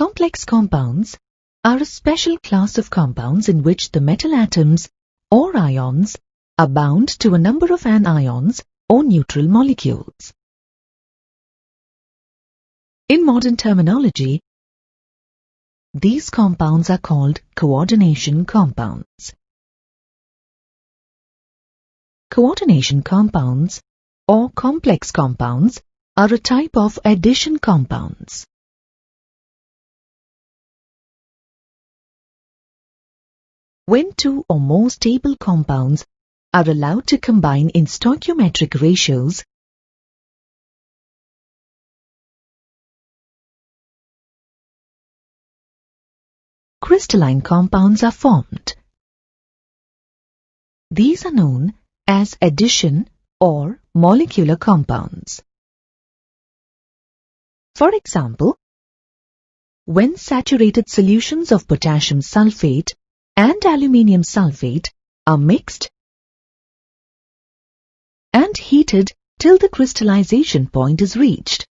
Complex compounds are a special class of compounds in which the metal atoms or ions are bound to a number of anions or neutral molecules. In modern terminology, these compounds are called coordination compounds. Coordination compounds or complex compounds are a type of addition compounds. When two or more stable compounds are allowed to combine in stoichiometric ratios, crystalline compounds are formed. These are known as addition or molecular compounds. For example, when saturated solutions of potassium sulfate and aluminium sulfate are mixed and heated till the crystallization point is reached,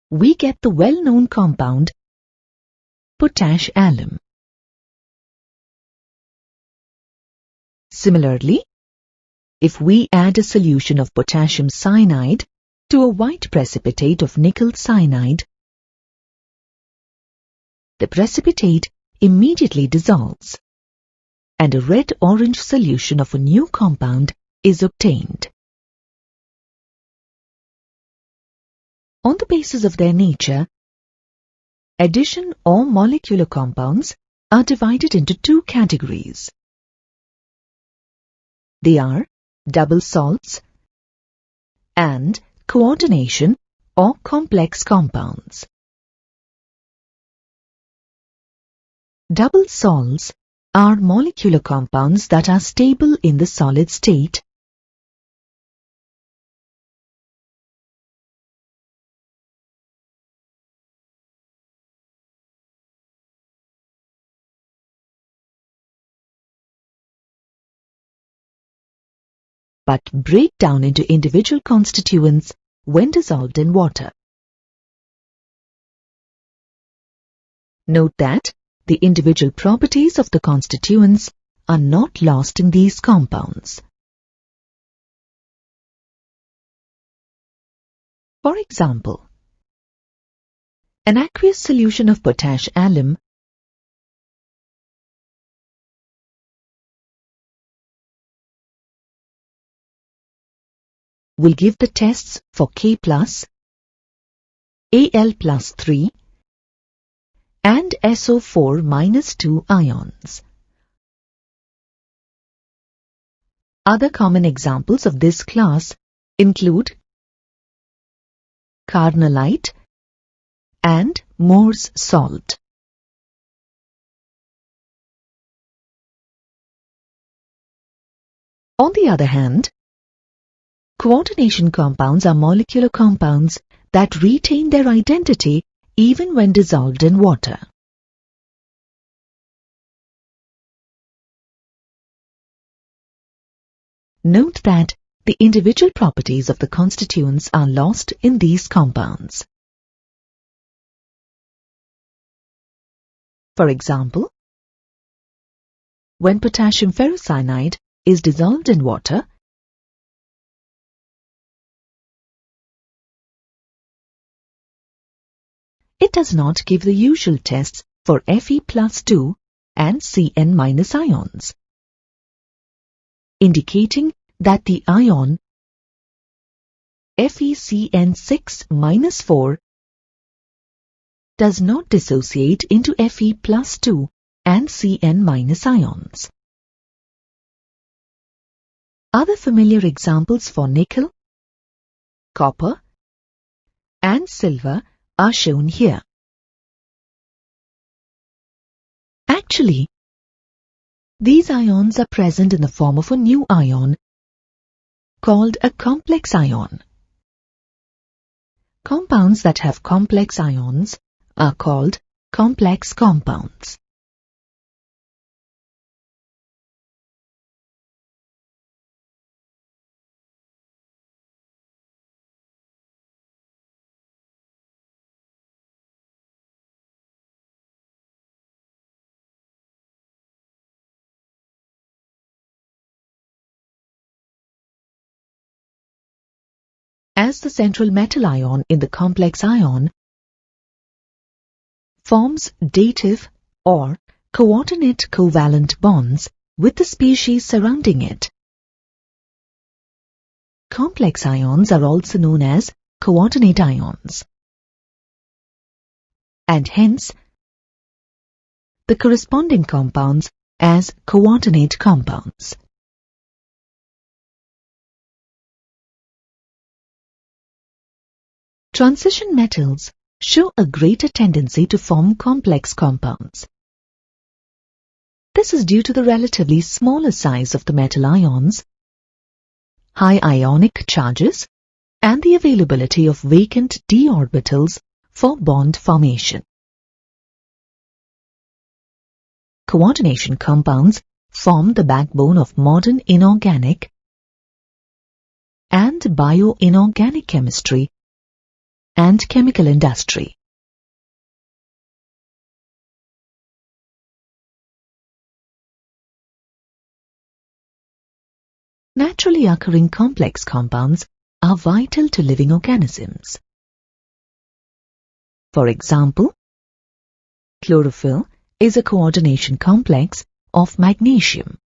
we get the well-known compound potash alum. Similarly, if we add a solution of potassium cyanide to a white precipitate of nickel cyanide, the precipitate immediately dissolves, and a red-orange solution of a new compound is obtained. On the basis of their nature, addition or molecular compounds are divided into two categories. They are double salts and coordination or complex compounds. Double salts are molecular compounds that are stable in the solid state but break down into individual constituents when dissolved in water. Note that the individual properties of the constituents are not lost in these compounds. For example, an aqueous solution of potash alum will give the tests for K+, Al+3 and SO4-2 ions. Other common examples of this class include carnallite and Moore's salt. On the other hand, coordination compounds are molecular compounds that retain their identity even when dissolved in water. Note that the individual properties of the constituents are lost in these compounds. For example, when potassium ferrocyanide is dissolved in water, it does not give the usual tests for Fe+2 and Cn- ions, indicating that the ion FeCN6-4 does not dissociate into Fe+2 and Cn- ions. Other familiar examples for nickel, copper, and silver are shown here. Actually, these ions are present in the form of a new ion called a complex ion. Compounds that have complex ions are called complex compounds. as the central metal ion in the complex ion forms dative or coordinate covalent bonds with the species surrounding it. Complex ions are also known as coordinate ions, and hence the corresponding compounds as coordinate compounds. Transition metals show a greater tendency to form complex compounds. This is due to the relatively smaller size of the metal ions, high ionic charges, and the availability of vacant d orbitals for bond formation. Coordination compounds form the backbone of modern inorganic and bioinorganic chemistry and chemical industry. Naturally occurring complex compounds are vital to living organisms. For example, chlorophyll is a coordination complex of magnesium.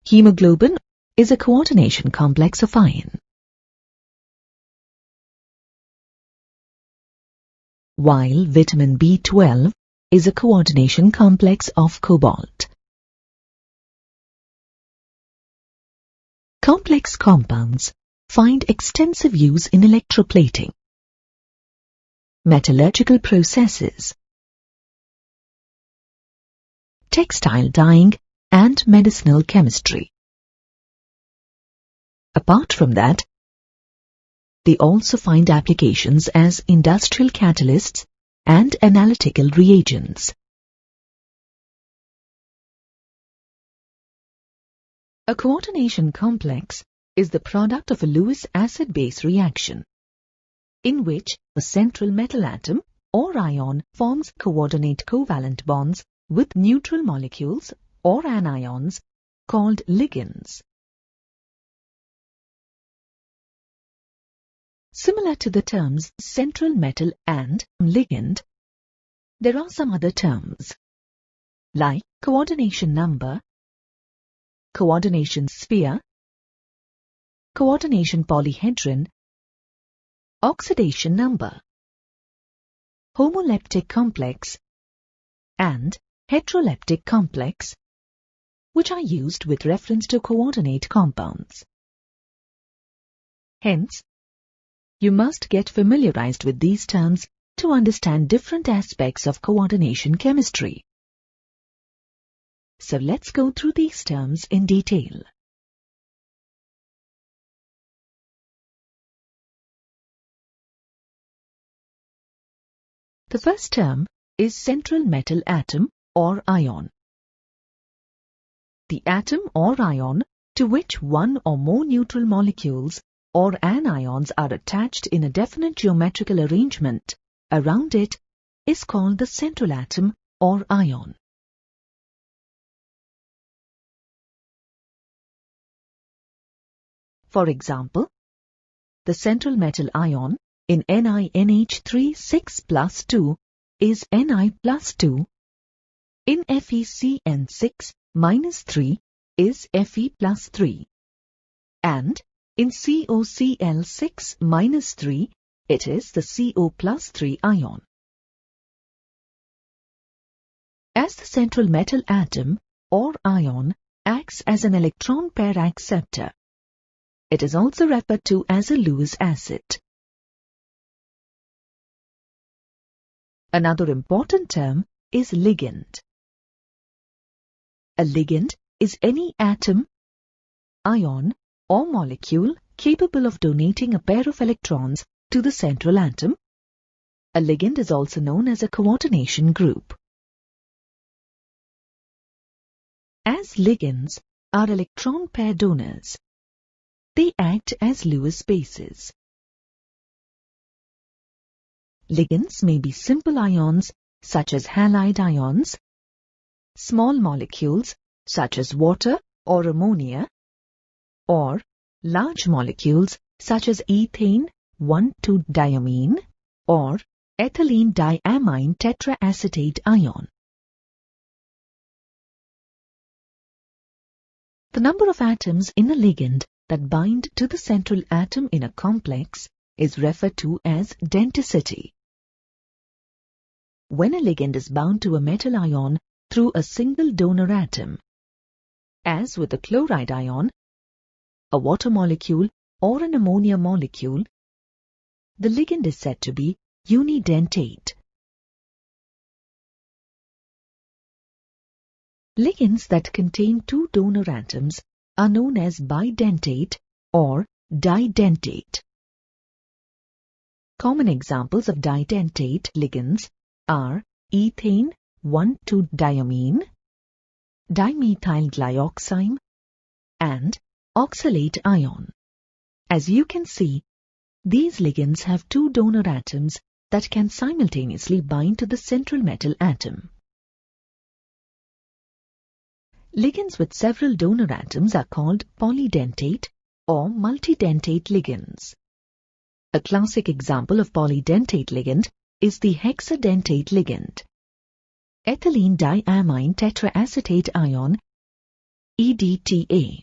Hemoglobin is a coordination complex of iron, while vitamin B12 is a coordination complex of cobalt. Complex compounds find extensive use in electroplating, metallurgical processes, textile dyeing, and medicinal chemistry. Apart from that, they also find applications as industrial catalysts and analytical reagents. A coordination complex is the product of a Lewis acid-base reaction, in which a central metal atom or ion forms coordinate covalent bonds with neutral molecules or anions called ligands. Similar to the terms central metal and ligand, there are some other terms like coordination number, coordination sphere, coordination polyhedron, oxidation number, homoleptic complex, and heteroleptic complex, which are used with reference to coordinate compounds. Hence, you must get familiarized with these terms to understand different aspects of coordination chemistry. So let's go through these terms in detail. The first term is central metal atom or ion. The atom or ion to which one or more neutral molecules or anions are attached in a definite geometrical arrangement around it is called the central atom or ion. For example, the central metal ion in NiNH3 6+2 is Ni plus 2, in FeCN6 -3 is Fe plus 3, and in COCl6 -3 it is the Co plus 3 ion. As the central metal atom or ion acts as an electron pair acceptor, it is also referred to as a Lewis acid. Another important term is ligand. A ligand is any atom, ion, or molecule capable of donating a pair of electrons to the central atom. A ligand is also known as a coordination group. As ligands are electron pair donors, they act as Lewis bases. Ligands may be simple ions such as halide ions, small molecules such as water or ammonia, or large molecules such as ethane 1,2-diamine or ethylene diamine tetraacetate ion. The number of atoms in a ligand that bind to the central atom in a complex is referred to as denticity. When a ligand is bound to a metal ion through a single donor atom, as with a chloride ion, a water molecule or an ammonia molecule, the ligand is said to be unidentate. Ligands that contain two donor atoms are known as bidentate or didentate. Common examples of didentate ligands are ethane 1,2-diamine, dimethyl glyoxime, and oxalate ion. As you can see, these ligands have two donor atoms that can simultaneously bind to the central metal atom. Ligands with several donor atoms are called polydentate or multidentate ligands. A classic example of polydentate ligand is the hexadentate ligand, ethylene diamine tetraacetate ion, EDTA.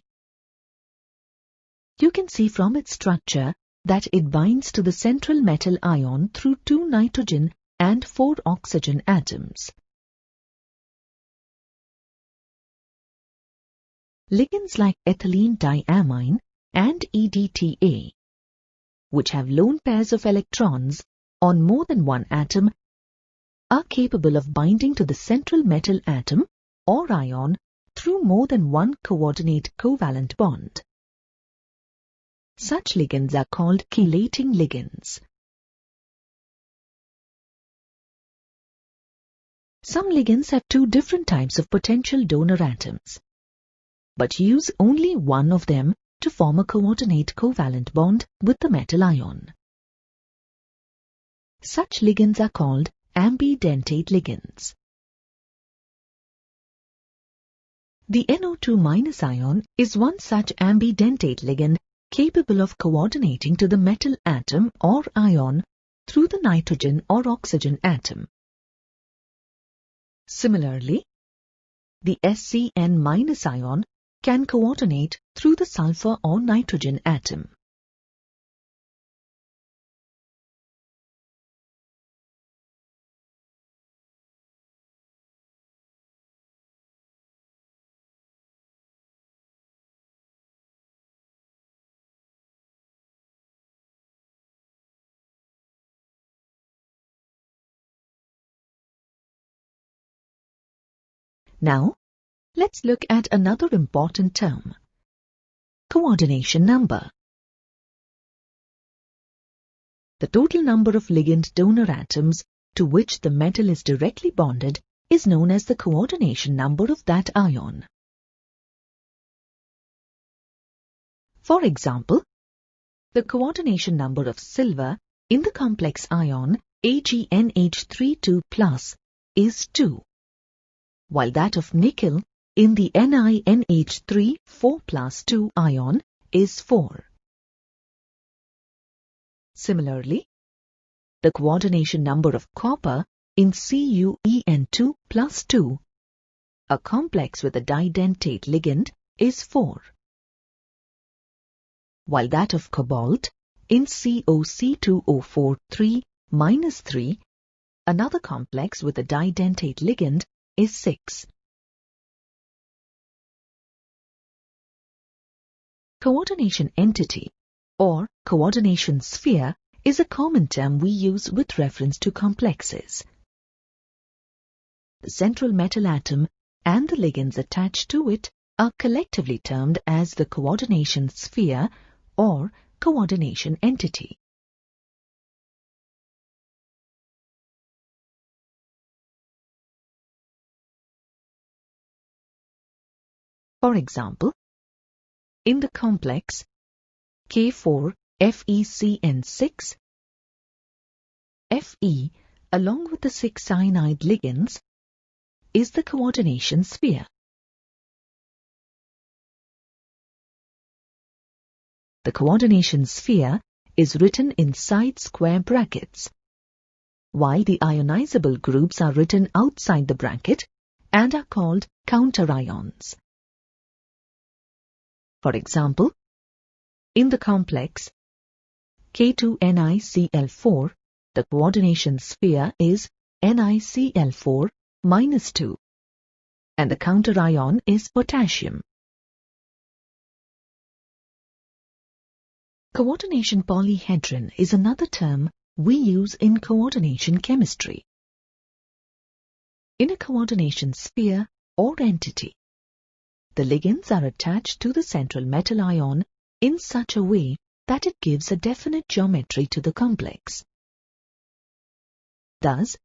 You can see from its structure that it binds to the central metal ion through 2 nitrogen and 4 oxygen atoms. Ligands like ethylene diamine and EDTA, which have lone pairs of electrons on more than one atom, are capable of binding to the central metal atom or ion through more than one coordinate covalent bond. Such ligands are called chelating ligands. Some ligands have two different types of potential donor atoms, but use only one of them to form a coordinate covalent bond with the metal ion. Such ligands are called ambidentate ligands. The NO2- ion is one such ambidentate ligand capable of coordinating to the metal atom or ion through the nitrogen or oxygen atom. Similarly, the SCN- ion can coordinate through the sulfur or nitrogen atom. Now, let's look at another important term, coordination number. The total number of ligand donor atoms to which the metal is directly bonded is known as the coordination number of that ion. For example, the coordination number of silver in the complex ion AgNH32+ is 2, while that of nickel in the NiNH3 4+2 ion is 4. Similarly, the coordination number of copper in CuEn2+2, a complex with a didentate ligand, is 4, while that of cobalt in COC2O4 3-3, another complex with a didentate ligand, is 6. Coordination entity or coordination sphere is a common term we use with reference to complexes. The central metal atom and the ligands attached to it are collectively termed as the coordination sphere or coordination entity. For example, in the complex K4FeCN6, Fe, along with the 6 cyanide ligands, is the coordination sphere. the coordination sphere is written inside square brackets, while the ionizable groups are written outside the bracket and are called counterions. For example, in the complex K2NiCl4, the coordination sphere is NiCl4 minus 2, and the counterion is potassium. Coordination polyhedron is another term we use in coordination chemistry. In a coordination sphere or entity, the ligands are attached to the central metal ion in such a way that it gives a definite geometry to the complex. Thus,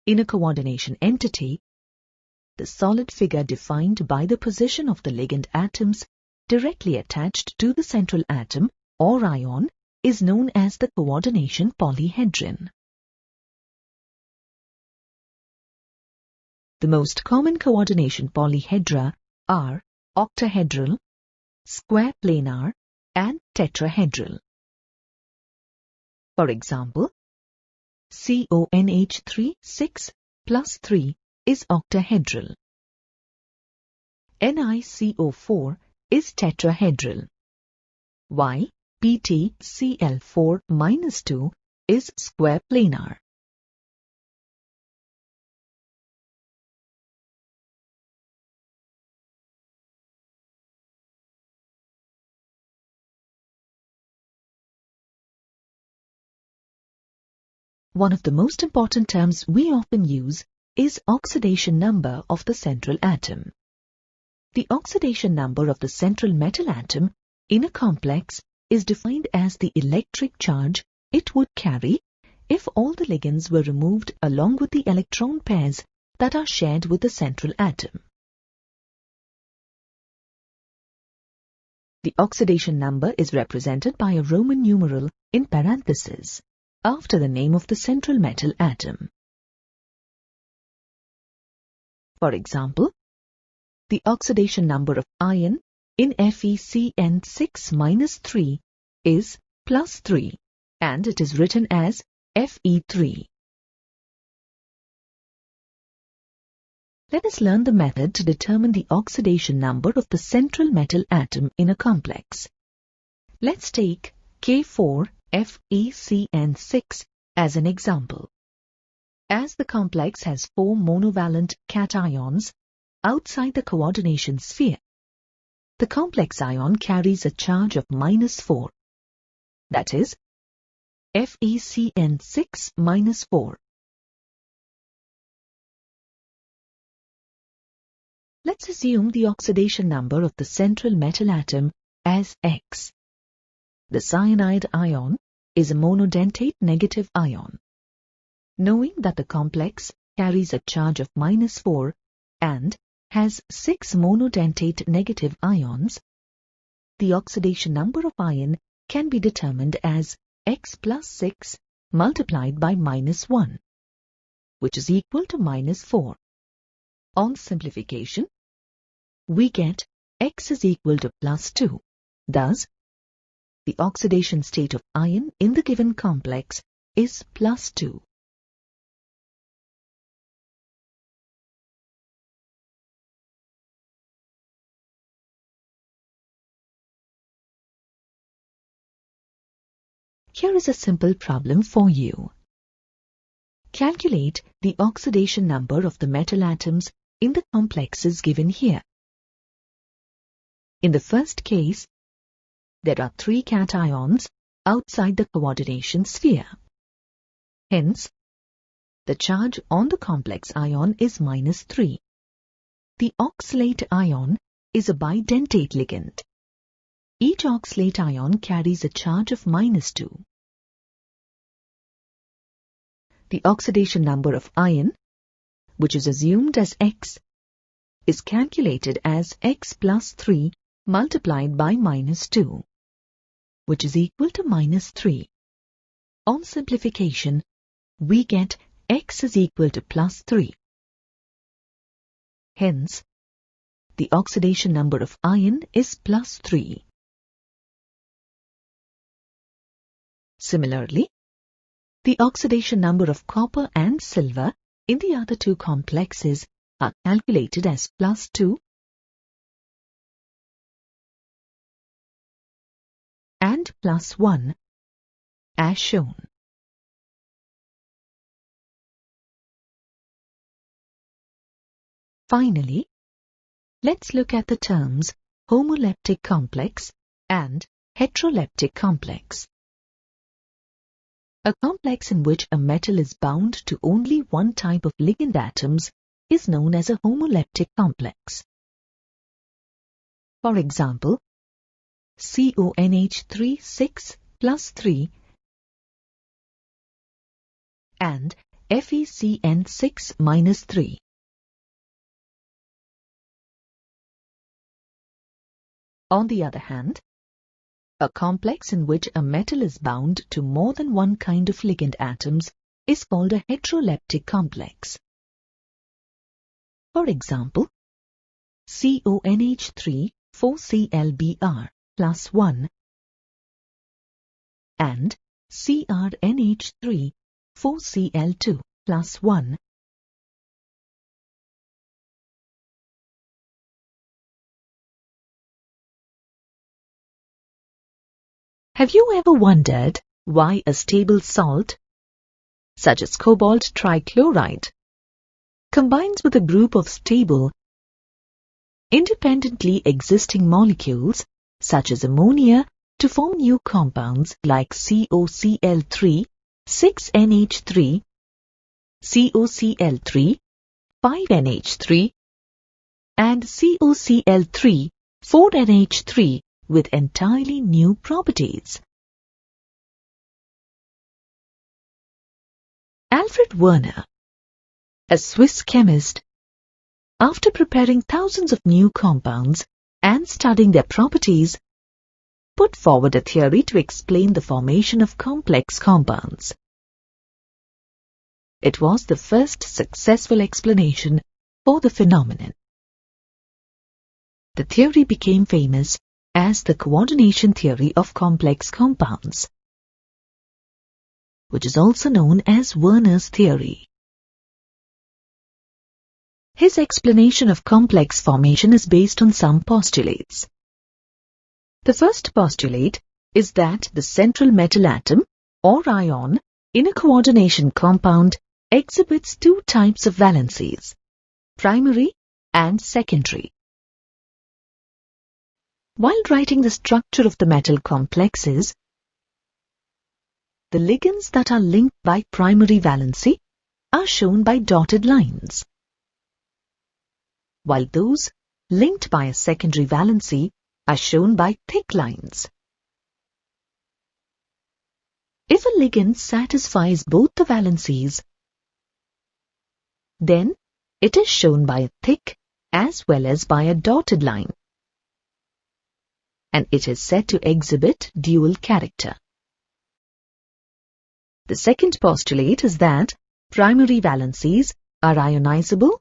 in a coordination entity, the solid figure defined by the position of the ligand atoms directly attached to the central atom or ion is known as the coordination polyhedron. The most common coordination polyhedra are octahedral, square planar, and tetrahedral. For example, CONH3 6 plus 3 is octahedral. NiCO4 is tetrahedral, while PtCl4 minus 2 is square planar. One of the most important terms we often use is oxidation number of the central atom. The oxidation number of the central metal atom in a complex is defined as the electric charge it would carry if all the ligands were removed along with the electron pairs that are shared with the central atom. The oxidation number is represented by a Roman numeral in parentheses after the name of the central metal atom. For example, the oxidation number of iron in FeCN6-3 is plus 3, and it is written as Fe3. Let us learn the method to determine the oxidation number of the central metal atom in a complex. Let's take K4FeCN6 as an example. As the complex has 4 monovalent cations outside the coordination sphere, the complex ion carries a charge of minus 4, that is, FeCN6 minus 4. Let's assume the oxidation number of the central metal atom as X. The cyanide ion is a monodentate negative ion. Knowing that the complex carries a charge of minus 4 and has 6 monodentate negative ions, the oxidation number of iron can be determined as X plus 6 multiplied by minus 1, which is equal to minus 4. On simplification, we get X is equal to plus 2. Thus, the oxidation state of iron in the given complex is plus 2. Here is a simple problem for you. Calculate the oxidation number of the metal atoms in the complexes given here. In the first case, there are 3 cations outside the coordination sphere. Hence, the charge on the complex ion is minus 3. The oxalate ion is a bidentate ligand. Each oxalate ion carries a charge of minus 2. The oxidation number of iron, which is assumed as X, is calculated as X plus 3 multiplied by minus 2, which is equal to minus 3. On simplification, we get X is equal to plus 3. Hence, the oxidation number of iron is plus 3. Similarly, the oxidation number of copper and silver in the other two complexes are calculated as +2 and +1 as shown. Finally, let's look at the terms homoleptic complex and heteroleptic complex. A complex in which a metal is bound to only one type of ligand atoms is known as a homoleptic complex. For example, CONH3 6 + 3 and FeCN 6 - 3. On the other hand, a complex in which a metal is bound to more than one kind of ligand atoms is called a heteroleptic complex. For example, CONH3 4ClBr + 1 and CrNH3 4Cl2 + 1. Have you ever wondered why a stable salt, such as cobalt trichloride, combines with a group of stable, independently existing molecules, such as ammonia, to form new compounds like COCl3 6NH3, COCl3 5NH3, and COCl3 4NH3 with entirely new properties? Alfred Werner, a Swiss chemist, after preparing thousands of new compounds and studying their properties, put forward a theory to explain the formation of complex compounds. It was the first successful explanation for the phenomenon. The theory became famous as the coordination theory of complex compounds, which is also known as Werner's theory. His explanation of complex formation is based on some postulates. The first postulate is that the central metal atom or ion in a coordination compound exhibits two types of valencies, primary and secondary. While writing the structure of the metal complexes, the ligands that are linked by primary valency are shown by dotted lines, while those linked by a secondary valency are shown by thick lines. If a ligand satisfies both the valencies, then it is shown by a thick as well as by a dotted line, and it is said to exhibit dual character. The second postulate is that primary valencies are ionizable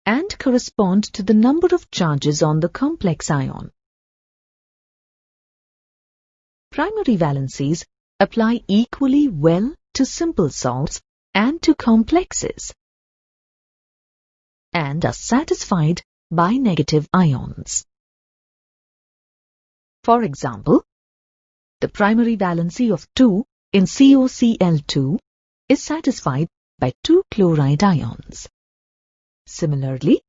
and correspond to the number of charges on the complex ion. Primary valencies apply equally well to simple salts and to complexes, and are satisfied by negative ions. For example, the primary valency of 2 in COCl2 is satisfied by 2 chloride ions. Similarly,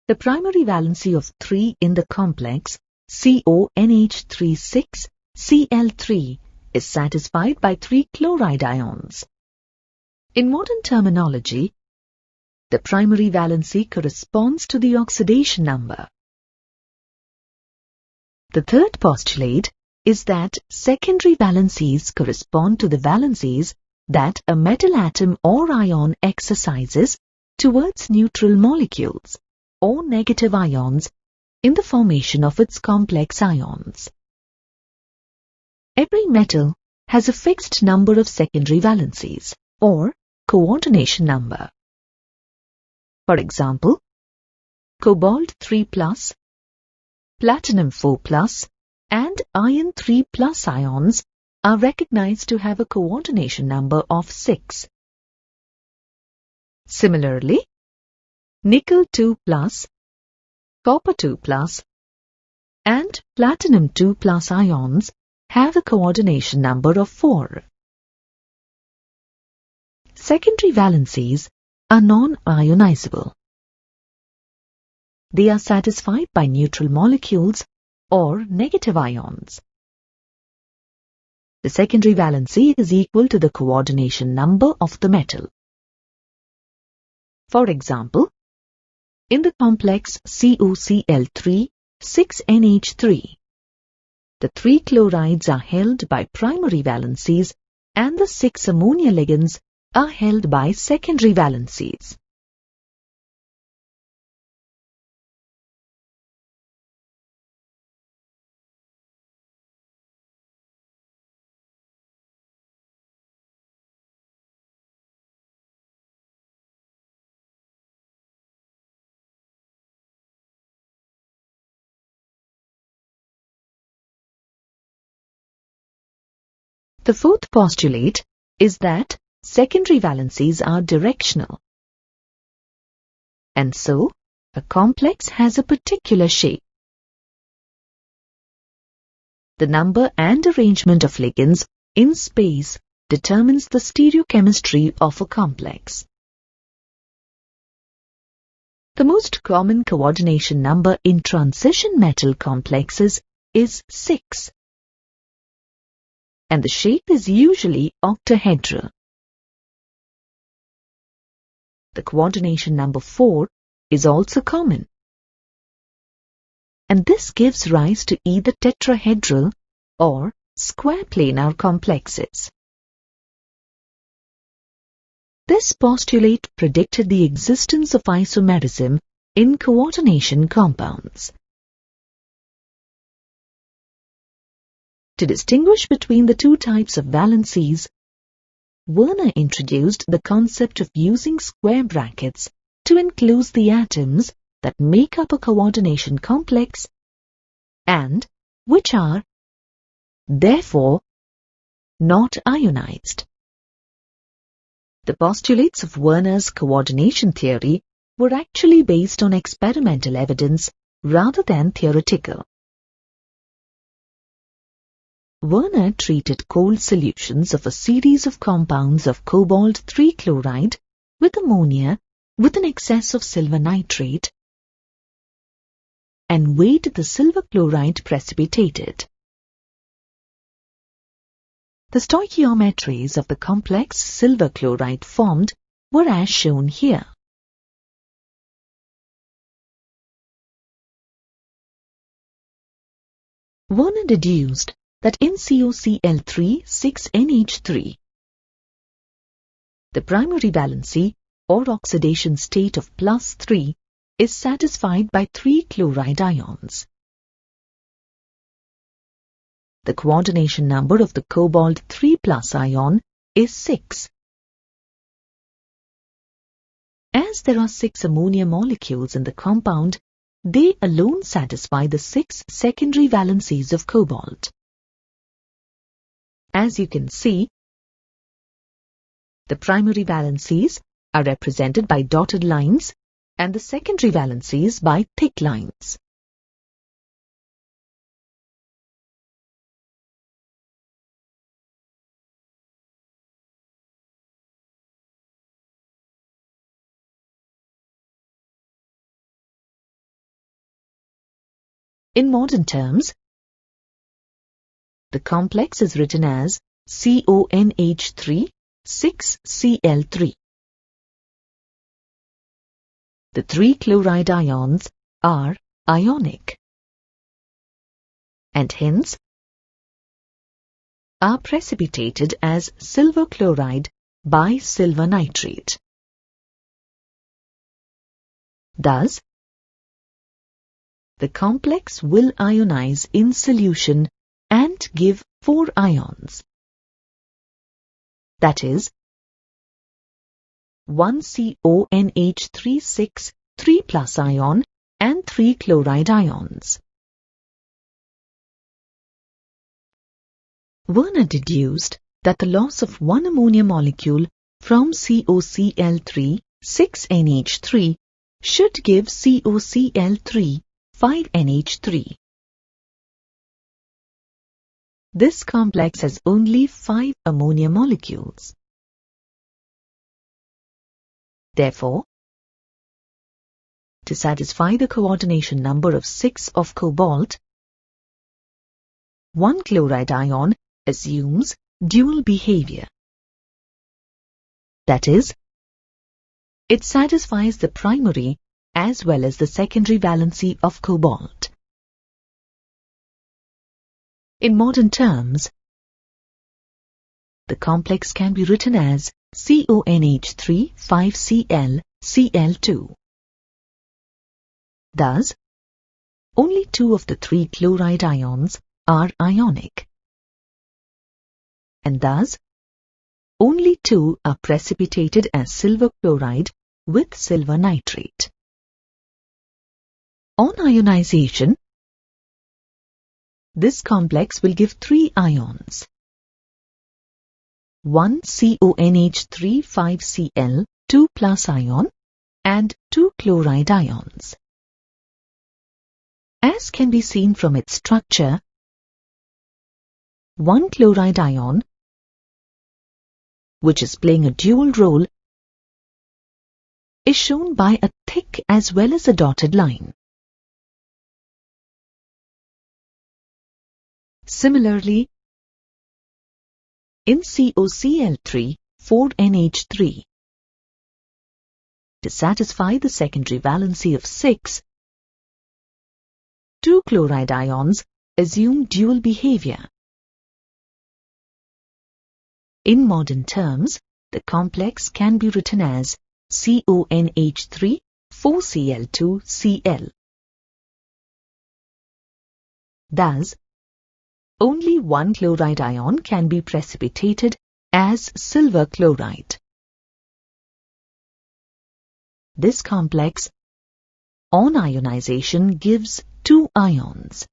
the primary valency of 3 in the complex CONH3 6 Cl3 is satisfied by 3 chloride ions. In modern terminology, the primary valency corresponds to the oxidation number. The third postulate is that secondary valencies correspond to the valencies that a metal atom or ion exercises towards neutral molecules or negative ions in the formation of its complex ions. Every metal has a fixed number of secondary valencies or coordination number. For example, cobalt 3+, platinum 4+, and iron 3 plus ions are recognized to have a coordination number of 6. Similarly, nickel 2 plus, copper 2 plus, and platinum 2 plus ions have a coordination number of 4. Secondary valencies are non-ionizable. They are satisfied by neutral molecules or negative ions. The secondary valency is equal to the coordination number of the metal. For example, in the complex COCl3 6NH3, the 3 chlorides are held by primary valencies and the 6 ammonia ligands are held by secondary valencies. The fourth postulate is that secondary valencies are directional, and so a complex has a particular shape. The number and arrangement of ligands in space determines the stereochemistry of a complex. The most common coordination number in transition metal complexes is 6. And the shape is usually octahedral. The coordination number 4 is also common, and this gives rise to either tetrahedral or square planar complexes. This postulate predicted the existence of isomerism in coordination compounds. To distinguish between the two types of valencies, Werner introduced the concept of using square brackets to enclose the atoms that make up a coordination complex and which are, therefore, not ionized. The postulates of Werner's coordination theory were actually based on experimental evidence rather than theoretical. Werner treated cold solutions of a series of compounds of cobalt 3 chloride with ammonia with an excess of silver nitrate and weighed the silver chloride precipitated. The stoichiometries of the complex silver chloride formed were as shown here. Werner deduced that in COCl3 6NH3, the primary valency or oxidation state of +3 is satisfied by 3 chloride ions. The coordination number of the cobalt 3 plus ion is 6. As there are 6 ammonia molecules in the compound, they alone satisfy the 6 secondary valencies of cobalt. As you can see, the primary valencies are represented by dotted lines and the secondary valencies by thick lines. In modern terms, the complex is written as CONH3 6Cl3. The 3 chloride ions are ionic and hence are precipitated as silver chloride by silver nitrate. Thus, the complex will ionize in solution and give 4 ions. That is, 1 CONH3 3 plus ion and 3 chloride ions. Werner deduced that the loss of one ammonia molecule from COCl3 6NH3 should give COCl3 5NH3. This complex has only 5 ammonia molecules. Therefore, to satisfy the coordination number of 6 of cobalt, one chloride ion assumes dual behavior. That is, it satisfies the primary as well as the secondary valency of cobalt. In modern terms, the complex can be written as CONH3 5Cl Cl2. Thus, only 2 of the 3 chloride ions are ionic, and thus only 2 are precipitated as silver chloride with silver nitrate. On ionization, this complex will give 3 ions. One CONH3 5Cl 2 plus ion and 2 chloride ions. As can be seen from its structure, one chloride ion, which is playing a dual role, is shown by a thick as well as a dotted line. Similarly, in COCl3 4NH3, to satisfy the secondary valency of 6, 2 chloride ions assume dual behavior. In modern terms, the complex can be written as CONH3 4Cl2 Cl. Thus, only one chloride ion can be precipitated as silver chloride. This complex, on ionization, gives 2 ions.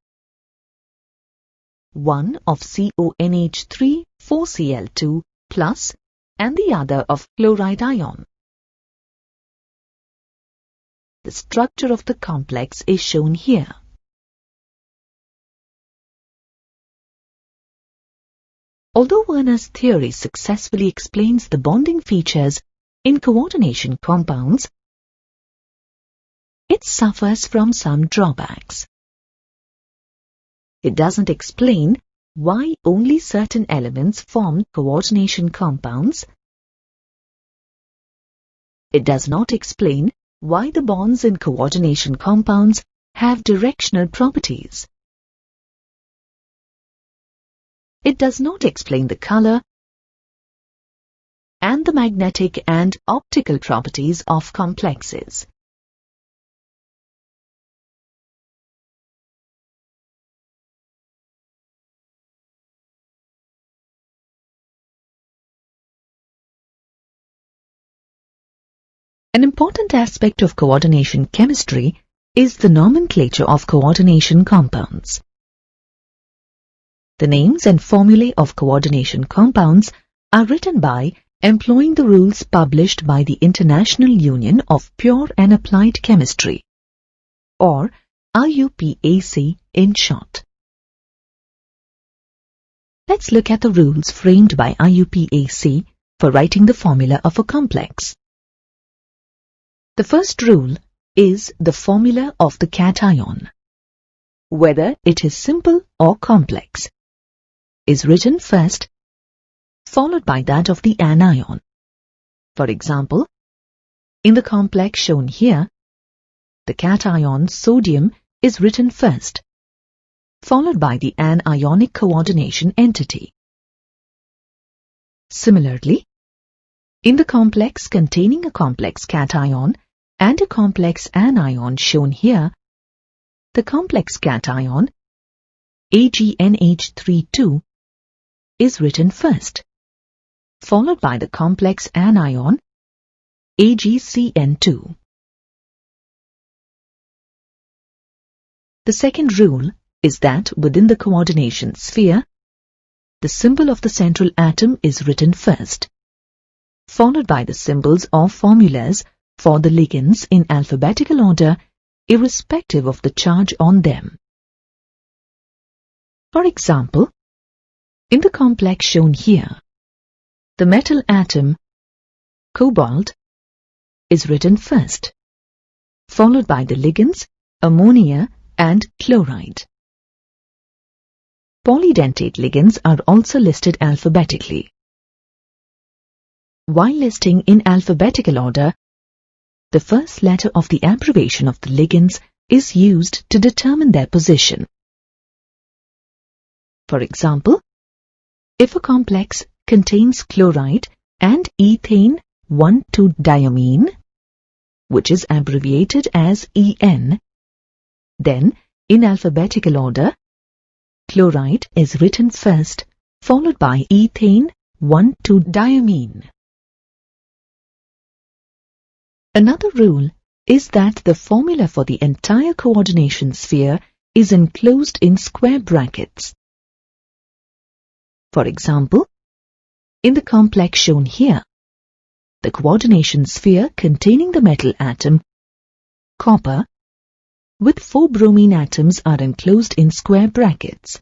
One of CONH3 4Cl2 plus and the other of chloride ion. The structure of the complex is shown here. Although Werner's theory successfully explains the bonding features in coordination compounds, it suffers from some drawbacks. It doesn't explain why only certain elements form coordination compounds. It does not explain why the bonds in coordination compounds have directional properties. It does not explain the color and the magnetic and optical properties of complexes. An important aspect of coordination chemistry is the nomenclature of coordination compounds. The names and formulae of coordination compounds are written by employing the rules published by the International Union of Pure and Applied Chemistry, or IUPAC in short. Let's look at the rules framed by IUPAC for writing the formula of a complex. The first rule is the formula of the cation, whether it is simple or complex, is written first, followed by that of the anion. For example, in the complex shown here, the cation sodium is written first, followed by the anionic coordination entity. Similarly, in the complex containing a complex cation and a complex anion shown here, the complex cation AgNH32 is written first, followed by the complex anion AgCN2. The second rule is that within the coordination sphere, the symbol of the central atom is written first, followed by the symbols or formulas for the ligands in alphabetical order, irrespective of the charge on them. For example, in the complex shown here, the metal atom, cobalt, is written first, followed by the ligands, ammonia and chloride. Polydentate ligands are also listed alphabetically. While listing in alphabetical order, the first letter of the abbreviation of the ligands is used to determine their position. For example, if a complex contains chloride and ethane 1,2-diamine, which is abbreviated as En, then in alphabetical order, chloride is written first, followed by ethane 1,2-diamine. Another rule is that the formula for the entire coordination sphere is enclosed in square brackets. For example, in the complex shown here, the coordination sphere containing the metal atom, copper, with 4 bromine atoms are enclosed in square brackets.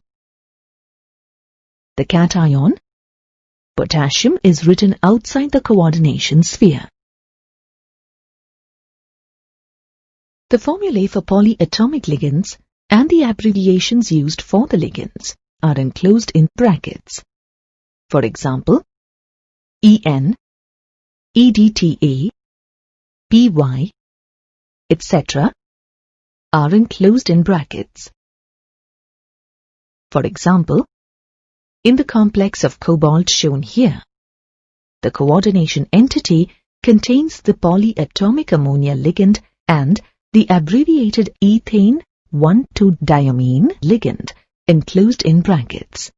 The cation, potassium, is written outside the coordination sphere. The formulae for polyatomic ligands and the abbreviations used for the ligands are enclosed in brackets. For example, En, EDTA, PY, etc. are enclosed in brackets. For example, in the complex of cobalt shown here, the coordination entity contains the polyatomic ammonia ligand and the abbreviated ethane 1,2-diamine ligand enclosed in brackets.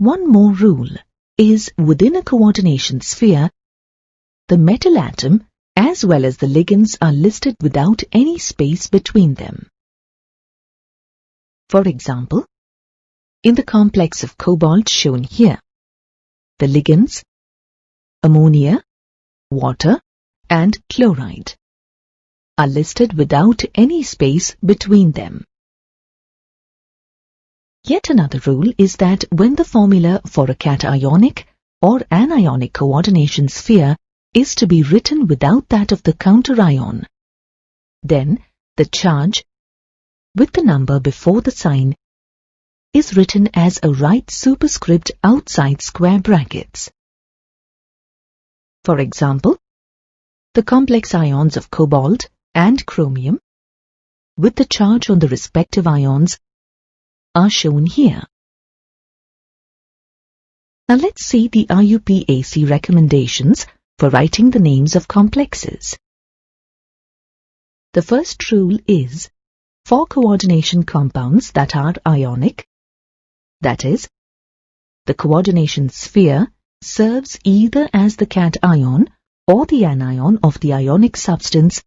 One more rule is within a coordination sphere, the metal atom as well as the ligands are listed without any space between them. For example, in the complex of cobalt shown here, the ligands, ammonia, water and chloride, are listed without any space between them. Yet another rule is that when the formula for a cationic or anionic coordination sphere is to be written without that of the counter-ion, then the charge, with the number before the sign, is written as a right superscript outside square brackets. For example, the complex ions of cobalt and chromium, with the charge on the respective ions, are shown here. Now let's see the IUPAC recommendations for writing the names of complexes. The first rule is, for coordination compounds that are ionic, that is, the coordination sphere serves either as the cation or the anion of the ionic substance,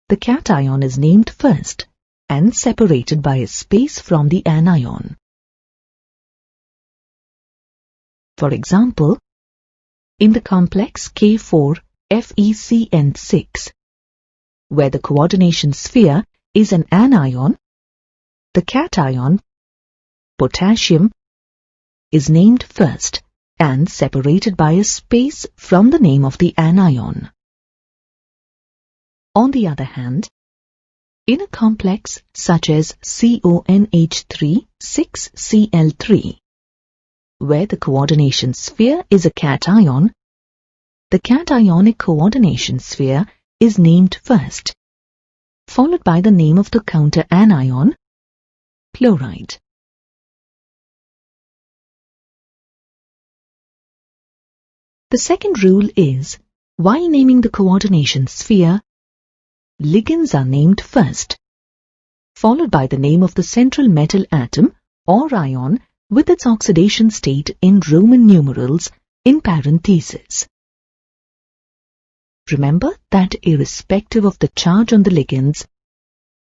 the cation is named first and separated by a space from the anion. For example, in the complex K4FeCN6, where the coordination sphere is an anion, the cation, potassium, is named first and separated by a space from the name of the anion. On the other hand, in a complex such as CONH3,6Cl3, where the coordination sphere is a cation, the cationic coordination sphere is named first, followed by the name of the counter-anion, chloride. The second rule is, while naming the coordination sphere, ligands are named first, followed by the name of the central metal atom or ion with its oxidation state in Roman numerals in parentheses. Remember that irrespective of the charge on the ligands,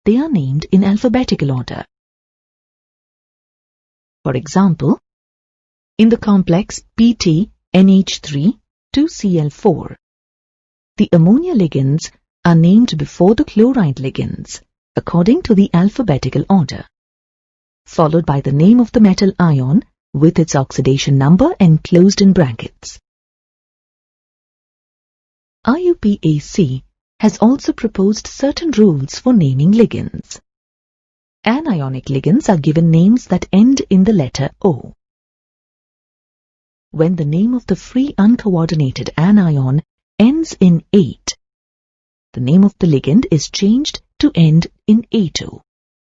they are named in alphabetical order. For example, in the complex PT-NH3-2Cl4, the ammonia ligands are named before the chloride ligands according to the alphabetical order, followed by the name of the metal ion with its oxidation number enclosed in brackets. IUPAC has also proposed certain rules for naming ligands. Anionic ligands are given names that end in the letter O. When the name of the free uncoordinated anion ends in ate, the name of the ligand is changed to end in ato,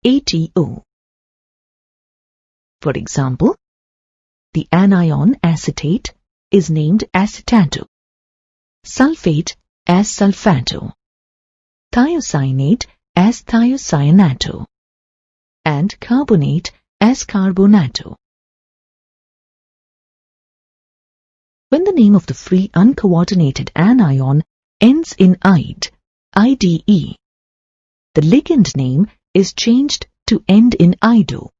ATO. For example, the anion acetate is named acetato, sulfate as sulfato, thiocyanate as thiocyanato, and carbonate as carbonato. When the name of the free uncoordinated anion ends in ide, IDE, the ligand name is changed to end in ido,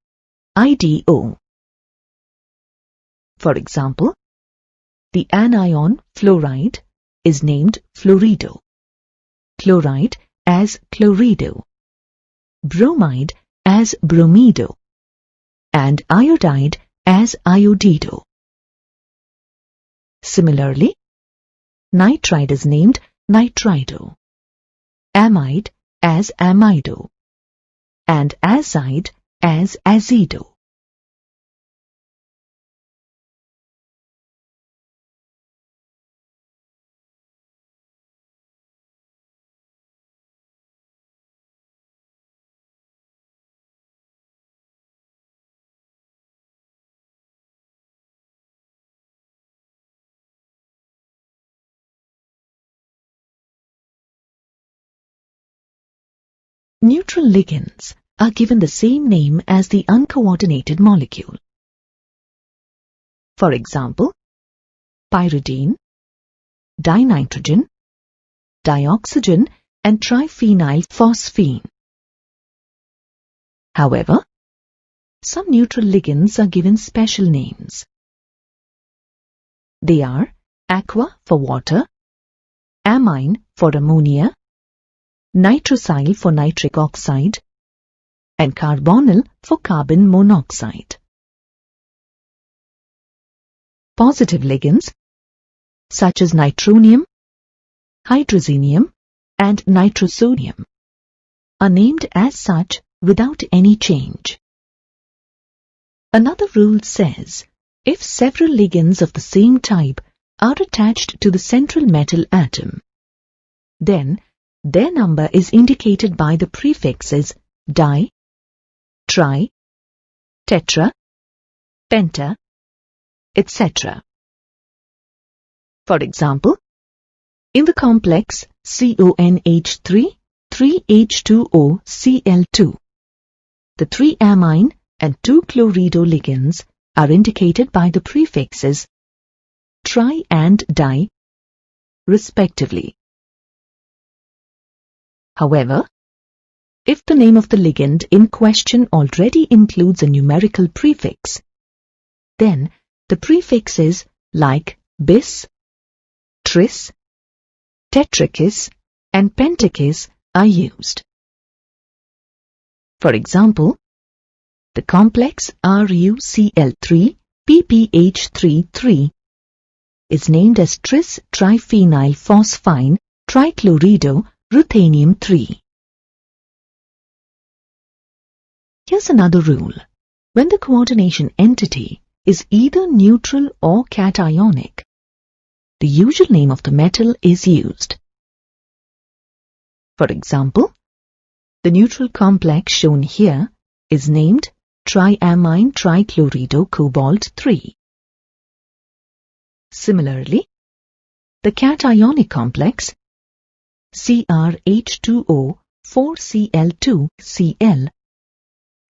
IDO. For example, the anion fluoride is named fluorido, chloride as chlorido, bromide as bromido, and iodide as iodido. Similarly, nitride is named nitrido, amide as amido, and azide as azido. Neutral ligands are given the same name as the uncoordinated molecule. For example, pyridine, dinitrogen, dioxygen, and triphenylphosphine. However, some neutral ligands are given special names. They are aqua for water, amine for ammonia, nitrosyl for nitric oxide, and carbonyl for carbon monoxide. Positive ligands, such as nitronium, hydrazinium, and nitrosodium, are named as such without any change. Another rule says, if several ligands of the same type are attached to the central metal atom, then their number is indicated by the prefixes di, tri, tetra, penta, etc. For example, in the complex CONH3-3H2O-Cl2, the 3-amine and 2-chlorido ligands are indicated by the prefixes tri and di, respectively. However, if the name of the ligand in question already includes a numerical prefix, then the prefixes like bis, tris, tetrakis, and pentakis are used. For example, the complex RuCl3-PPH33 is named as tris-triphenylphosphine trichlorido ruthenium 3. Here's another rule. When the coordination entity is either neutral or cationic, the usual name of the metal is used. For example, the neutral complex shown here is named triamine trichlorido cobalt 3. Similarly, the cationic complex CrH2O4Cl2Cl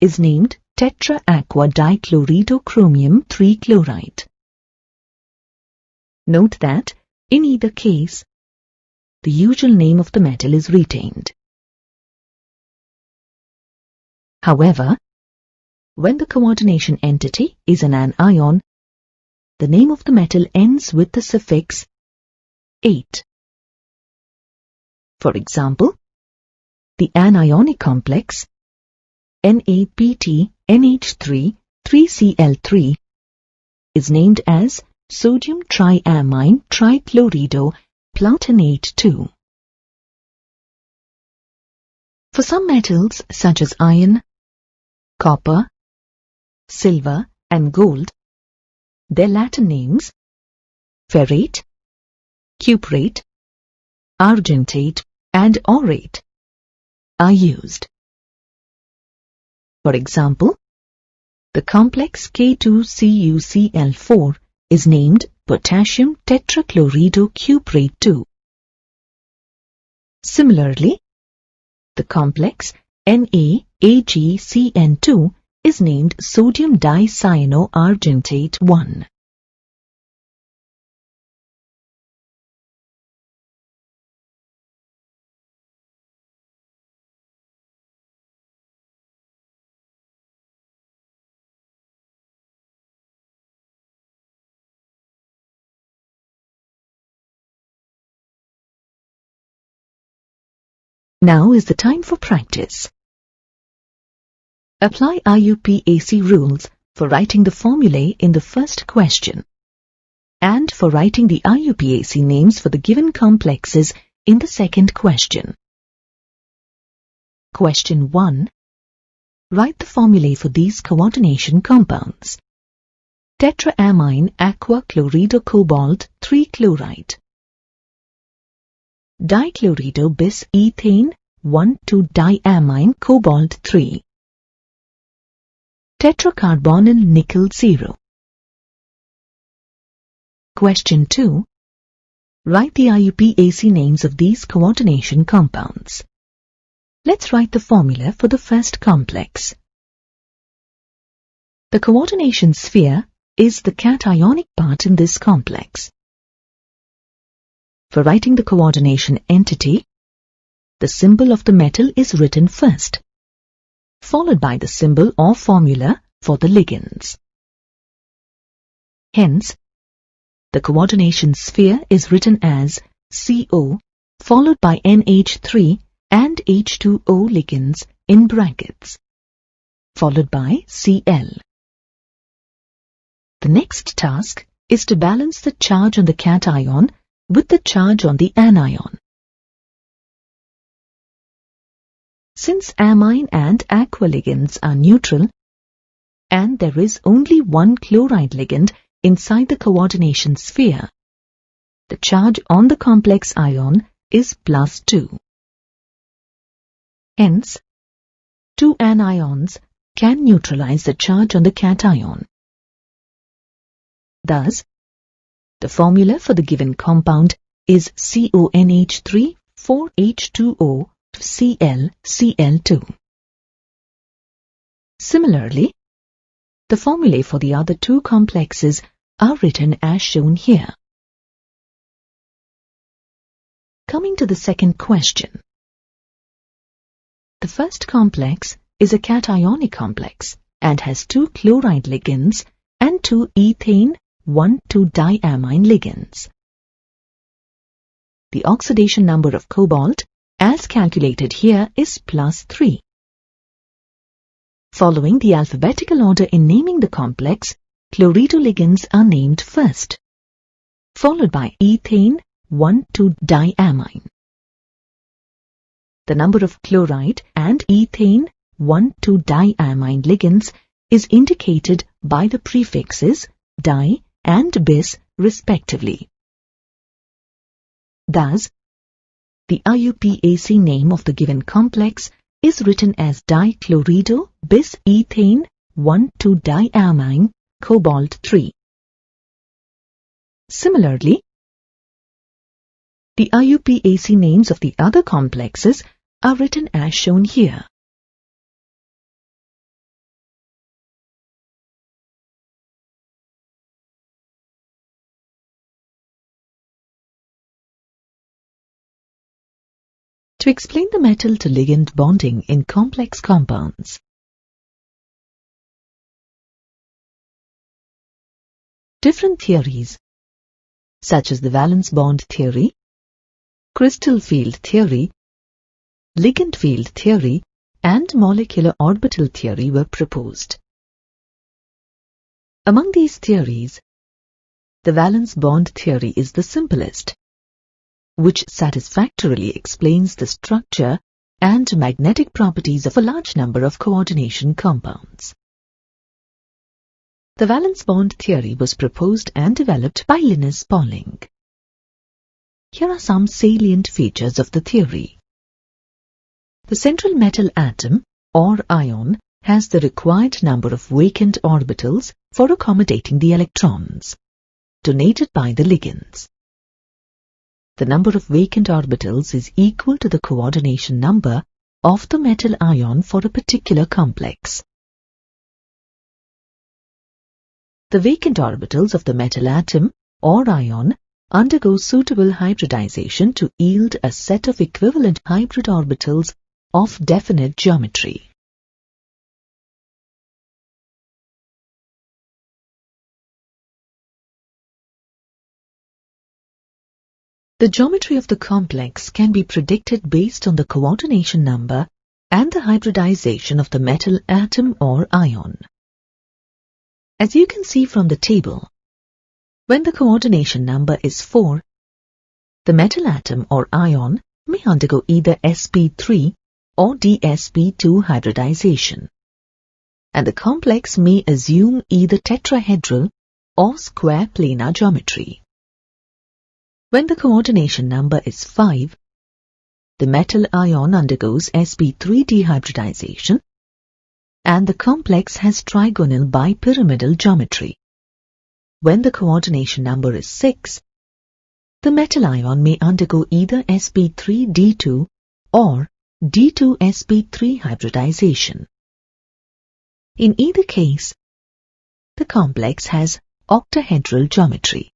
is named tetra-aqua-dichloridochromum 3-chloride. Note that, in either case, the usual name of the metal is retained. However, when the coordination entity is an anion, the name of the metal ends with the suffix -ate. For example, the anionic complex NaPtNH3 3Cl3 is named as sodium triamine trichloridoplatinate 2. For some metals such as iron, copper, silver and gold, their Latin names ferrate, cuprate, argentate and aurate are used. For example, the complex K2CuCl4 is named potassium tetrachloridocuprate 2. Similarly, the complex NaAgCN2 is named sodium dicyanoargentate 1. Now is the time for practice. Apply IUPAC rules for writing the formulae in the first question and for writing the IUPAC names for the given complexes in the second question. Question 1. Write the formulae for these coordination compounds. Tetraamine aqua chloridocobalt 3-chloride. Dichlorido bis ethane 1,2-diamine cobalt 3. Tetracarbonyl nickel 0. Question 2. Write the IUPAC names of these coordination compounds. Let's write the formula for the first complex. The coordination sphere is the cationic part in this complex. For writing the coordination entity, the symbol of the metal is written first, followed by the symbol or formula for the ligands. Hence, the coordination sphere is written as CO followed by NH3 and H2O ligands in brackets, followed by Cl. The next task is to balance the charge on the cation with the charge on the anion. Since amine and aqua ligands are neutral, and there is only one chloride ligand inside the coordination sphere, the charge on the complex ion is +2. Hence, two anions can neutralize the charge on the cation. Thus, the formula for the given compound is CONH3 4H2O Cl2. Similarly, the formulae for the other two complexes are written as shown here. Coming to the second question. The first complex is a cationic complex and has two chloride ligands and two ethane 1,2-diamine ligands. The oxidation number of cobalt, as calculated here, is +3. Following the alphabetical order in naming the complex, chlorido-ligands are named first, followed by ethane 1,2-diamine. The number of chloride and ethane 1,2-diamine ligands is indicated by the prefixes di and bis respectively. Thus, the IUPAC name of the given complex is written as dichlorido bis ethane 1,2-diamine cobalt 3. Similarly, The IUPAC names of the other complexes are written as shown here. To explain the metal to ligand bonding in complex compounds. Different theories, such as the valence bond theory, crystal field theory, ligand field theory, and molecular orbital theory were proposed. Among these theories, the valence bond theory is the simplest, which satisfactorily explains the structure and magnetic properties of a large number of coordination compounds. The valence bond theory was proposed and developed by Linus Pauling. Here are some salient features of the theory. The central metal atom, or ion, has the required number of vacant orbitals for accommodating the electrons, donated by the ligands. The number of vacant orbitals is equal to the coordination number of the metal ion for a particular complex. The vacant orbitals of the metal atom or ion undergo suitable hybridization to yield a set of equivalent hybrid orbitals of definite geometry. The geometry of the complex can be predicted based on the coordination number and the hybridization of the metal atom or ion. As you can see from the table, when the coordination number is 4, the metal atom or ion may undergo either sp3 or dsp2 hybridization, and the complex may assume either tetrahedral or square planar geometry. When the coordination number is 5, the metal ion undergoes sp3 dehybridization, and the complex has trigonal bipyramidal geometry. When the coordination number is 6, the metal ion may undergo either sp3d2 or d2sp3 hybridization. In either case, the complex has octahedral geometry.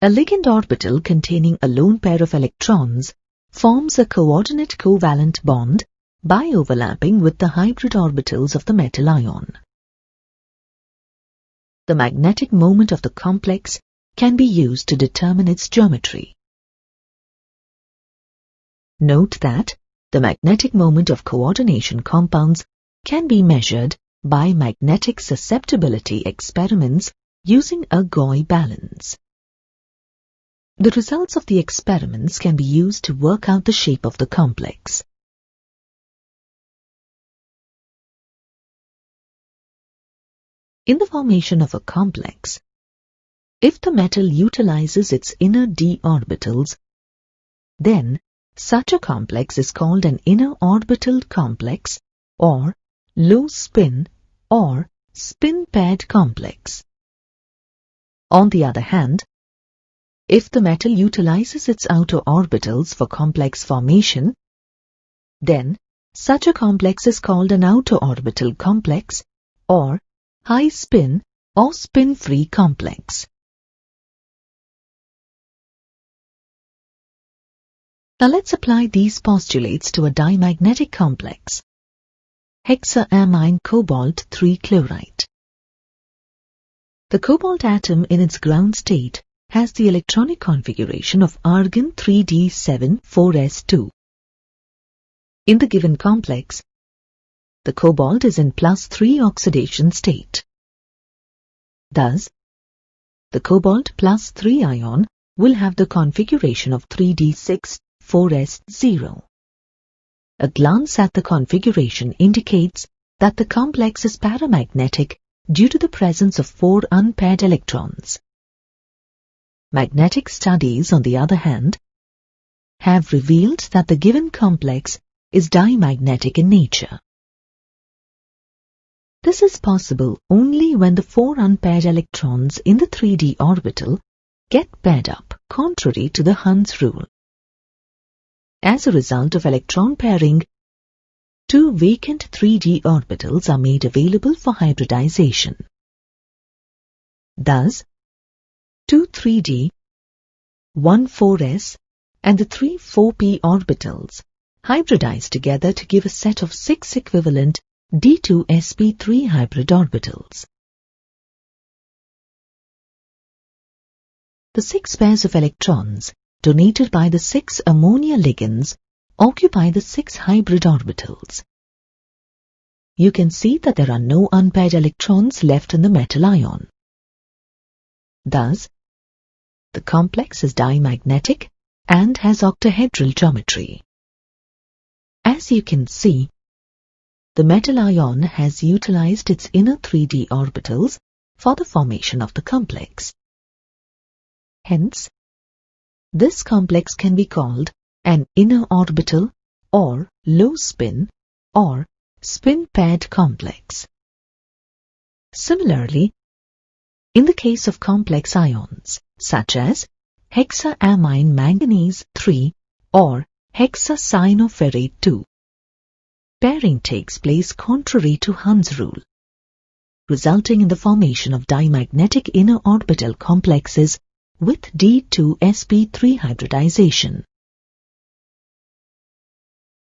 A ligand orbital containing a lone pair of electrons forms a coordinate covalent bond by overlapping with the hybrid orbitals of the metal ion. The magnetic moment of the complex can be used to determine its geometry. Note that the magnetic moment of coordination compounds can be measured by magnetic susceptibility experiments using a Gauss balance. The results of the experiments can be used to work out the shape of the complex. In the formation of a complex, if the metal utilizes its inner d orbitals, then such a complex is called an inner orbital complex or low spin or spin paired complex. On the other hand, if the metal utilizes its outer orbitals for complex formation, then such a complex is called an outer orbital complex or high spin or spin-free complex. Now let's apply these postulates to a dimagnetic complex, hexaamine cobalt 3 chloride. The cobalt atom in its ground state has the electronic configuration of argon 3d7,4s2. In the given complex, the cobalt is in +3 oxidation state. Thus, the cobalt +3 ion will have the configuration of 3d6,4s0. A glance at the configuration indicates that the complex is paramagnetic due to the presence of 4 unpaired electrons. Magnetic studies, on the other hand, have revealed that the given complex is dimagnetic in nature. This is possible only when the 4 unpaired electrons in the 3d orbital get paired up contrary to the Hund's rule. As a result of electron pairing, 2 vacant 3d orbitals are made available for hybridization. Thus, 2 3d, 1 4s and the 3 4p orbitals hybridize together to give a set of 6 equivalent d2sp3 hybrid orbitals. The 6 pairs of electrons donated by the 6 ammonia ligands occupy the 6 hybrid orbitals. You can see that there are no unpaired electrons left in the metal ion. Thus, the complex is dimagnetic and has octahedral geometry. As you can see, the metal ion has utilized its inner 3d orbitals for the formation of the complex. Hence, this complex can be called an inner orbital or low spin or spin-paired complex. Similarly, in the case of complex ions such as hexaamine manganese 3 or hexacyanoferrate 2, pairing takes place contrary to Hund's rule, resulting in the formation of dimagnetic inner orbital complexes with d2sp3 hybridization.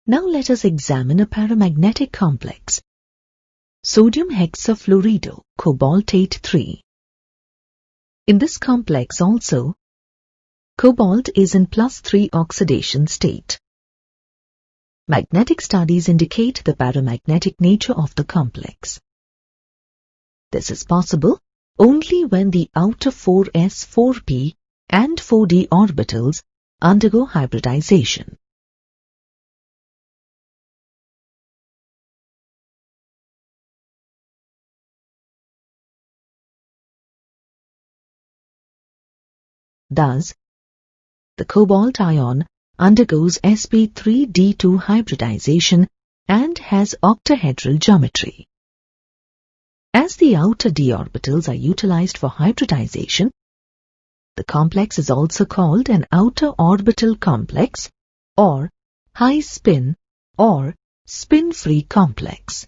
Now let us examine a paramagnetic complex, sodium hexafluorido cobaltate 3. In this complex also, cobalt is in +3 oxidation state. Magnetic studies indicate the paramagnetic nature of the complex. This is possible only when the outer 4s, 4p and 4d orbitals undergo hybridization. Thus, the cobalt ion undergoes sp3d2 hybridization and has octahedral geometry. As the outer d orbitals are utilized for hybridization, the complex is also called an outer orbital complex or high spin or spin-free complex.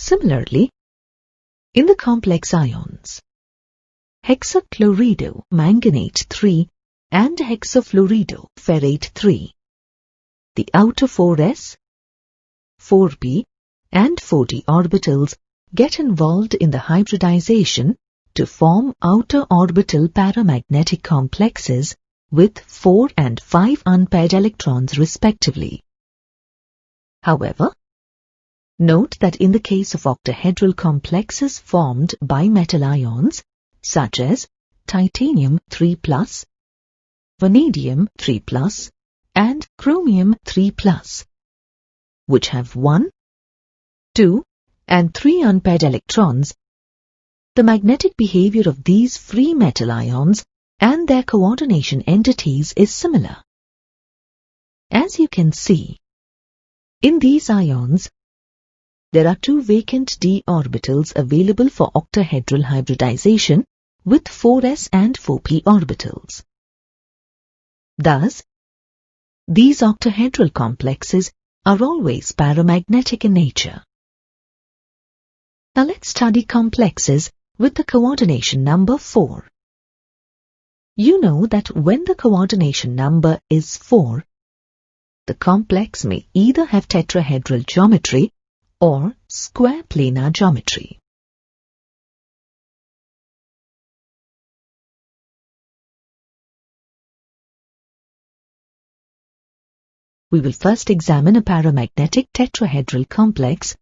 Similarly, in the complex ions, hexachlorido manganate 3 and hexafluorido ferrate 3, the outer 4s, 4p and 4d orbitals get involved in the hybridization to form outer orbital paramagnetic complexes with 4 and 5 unpaired electrons respectively. However, note that in the case of octahedral complexes formed by metal ions, such as titanium 3+, vanadium 3+, and chromium 3+, which have 1, 2, and 3 unpaired electrons, the magnetic behavior of these free metal ions and their coordination entities is similar. As you can see, in these ions, there are 2 vacant d orbitals available for octahedral hybridization with 4s and 4p orbitals. Thus, these octahedral complexes are always paramagnetic in nature. Now let's study complexes with the coordination number 4. You know that when the coordination number is 4, the complex may either have tetrahedral geometry or square planar geometry. We will first examine a paramagnetic tetrahedral complex,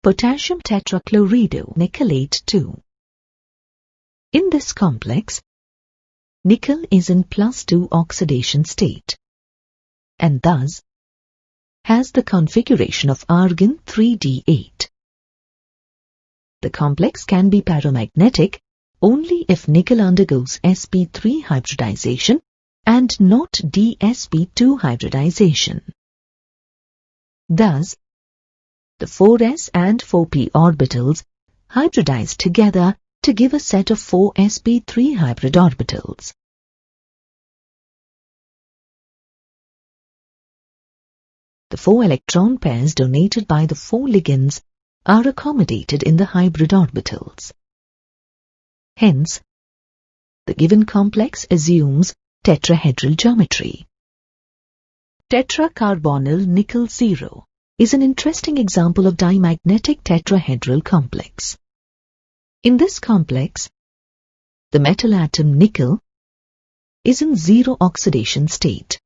potassium tetrachlorido nickelate 2. In this complex, nickel is in +2 oxidation state, and thus has the configuration of argon 3d8. The complex can be paramagnetic only if nickel undergoes sp3 hybridization and not dsp2 hybridization. Thus, the 4s and 4p orbitals hybridize together to give a set of 4 sp3 hybrid orbitals. The 4 electron pairs donated by the 4 ligands are accommodated in the hybrid orbitals. Hence, the given complex assumes tetrahedral geometry. Tetracarbonyl nickel 0 is an interesting example of dimagnetic tetrahedral complex. In this complex, the metal atom nickel is in zero oxidation state.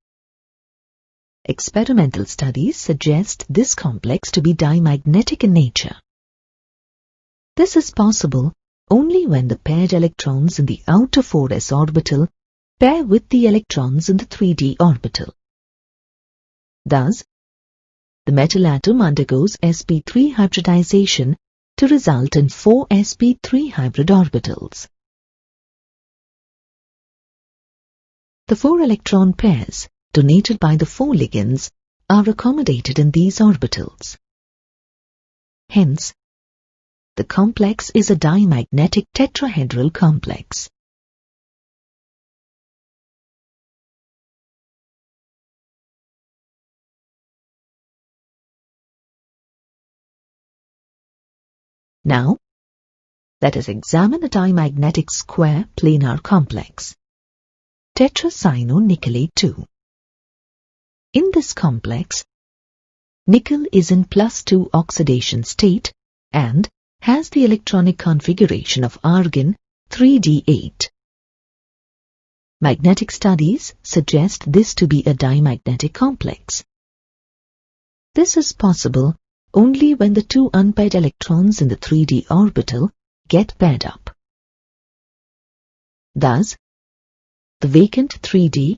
Experimental studies suggest this complex to be dimagnetic in nature. This is possible only when the paired electrons in the outer 4s orbital pair with the electrons in the 3d orbital. Thus, the metal atom undergoes sp3 hybridization to result in 4 sp3 hybrid orbitals. The 4 electron pairs donated by the 4 ligands are accommodated in these orbitals. Hence, the complex is a dimagnetic tetrahedral complex. Now, let us examine a dimagnetic square planar complex, tetracyanonickelate 2. In this complex, nickel is in +2 oxidation state and has the electronic configuration of argon 3d8. Magnetic studies suggest this to be a dimagnetic complex. This is possible only when the 2 unpaired electrons in the 3d orbital get paired up. Thus, the vacant 3d,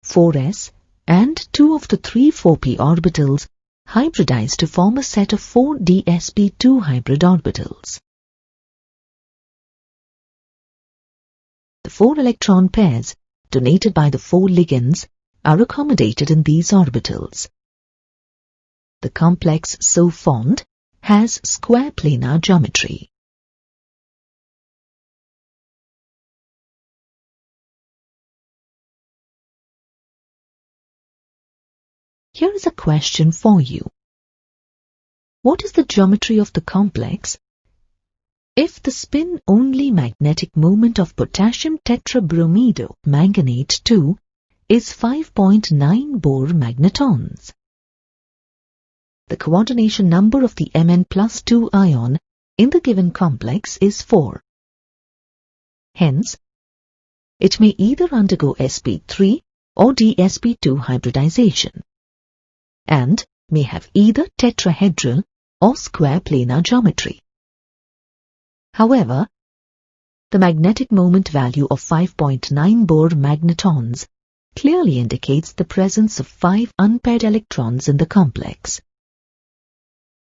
4s, and 2 of the 3 4p orbitals hybridize to form a set of 4 dsp2 hybrid orbitals. The 4 electron pairs donated by the 4 ligands are accommodated in these orbitals. The complex so formed has square planar geometry. Here is a question for you. What is the geometry of the complex if the spin-only magnetic moment of potassium tetrabromido manganate 2 is 5.9 Bohr magnetons? The coordination number of the Mn+2 ion in the given complex is 4. Hence, it may either undergo sp3 or dsp2 hybridization, and may have either tetrahedral or square planar geometry. However, the magnetic moment value of 5.9 Bohr magnetons clearly indicates the presence of 5 unpaired electrons in the complex.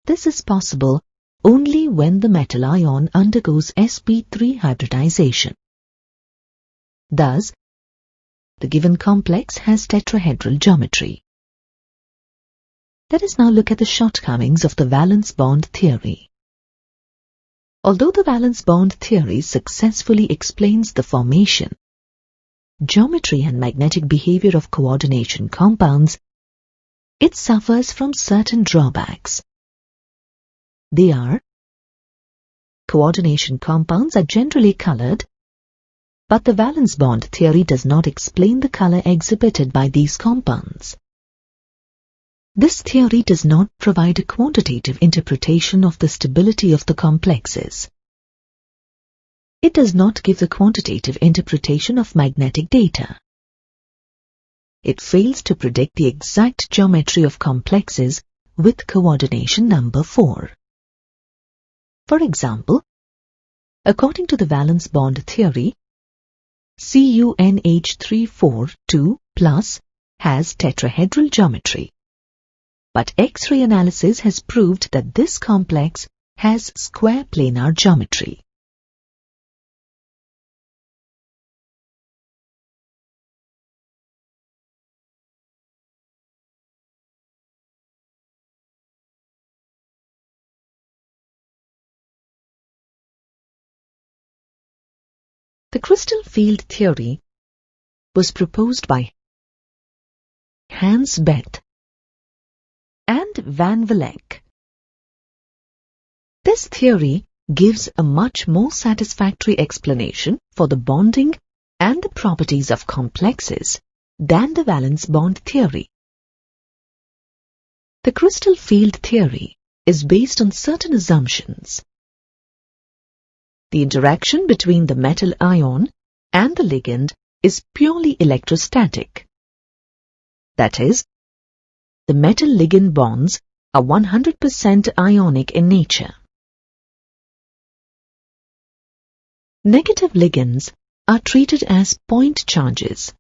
This is possible only when the metal ion undergoes sp3 hybridization. Thus, the given complex has tetrahedral geometry. Let us now look at the shortcomings of the valence bond theory. Although the valence bond theory successfully explains the formation, geometry and magnetic behavior of coordination compounds, it suffers from certain drawbacks. They are: coordination compounds are generally colored, but the valence bond theory does not explain the color exhibited by these compounds. This theory does not provide a quantitative interpretation of the stability of the complexes. It does not give the quantitative interpretation of magnetic data. It fails to predict the exact geometry of complexes with coordination number 4. For example, according to the valence bond theory, CuNH342+ has tetrahedral geometry. But X-ray analysis has proved that this complex has square planar geometry. The crystal field theory was proposed by Hans Bethe and Van Vleck. This theory gives a much more satisfactory explanation for the bonding and the properties of complexes than the valence bond theory. The crystal field theory is based on certain assumptions. The interaction between the metal ion and the ligand is purely electrostatic. That is, the metal-ligand bonds are 100% ionic in nature. Negative ligands are treated as point charges,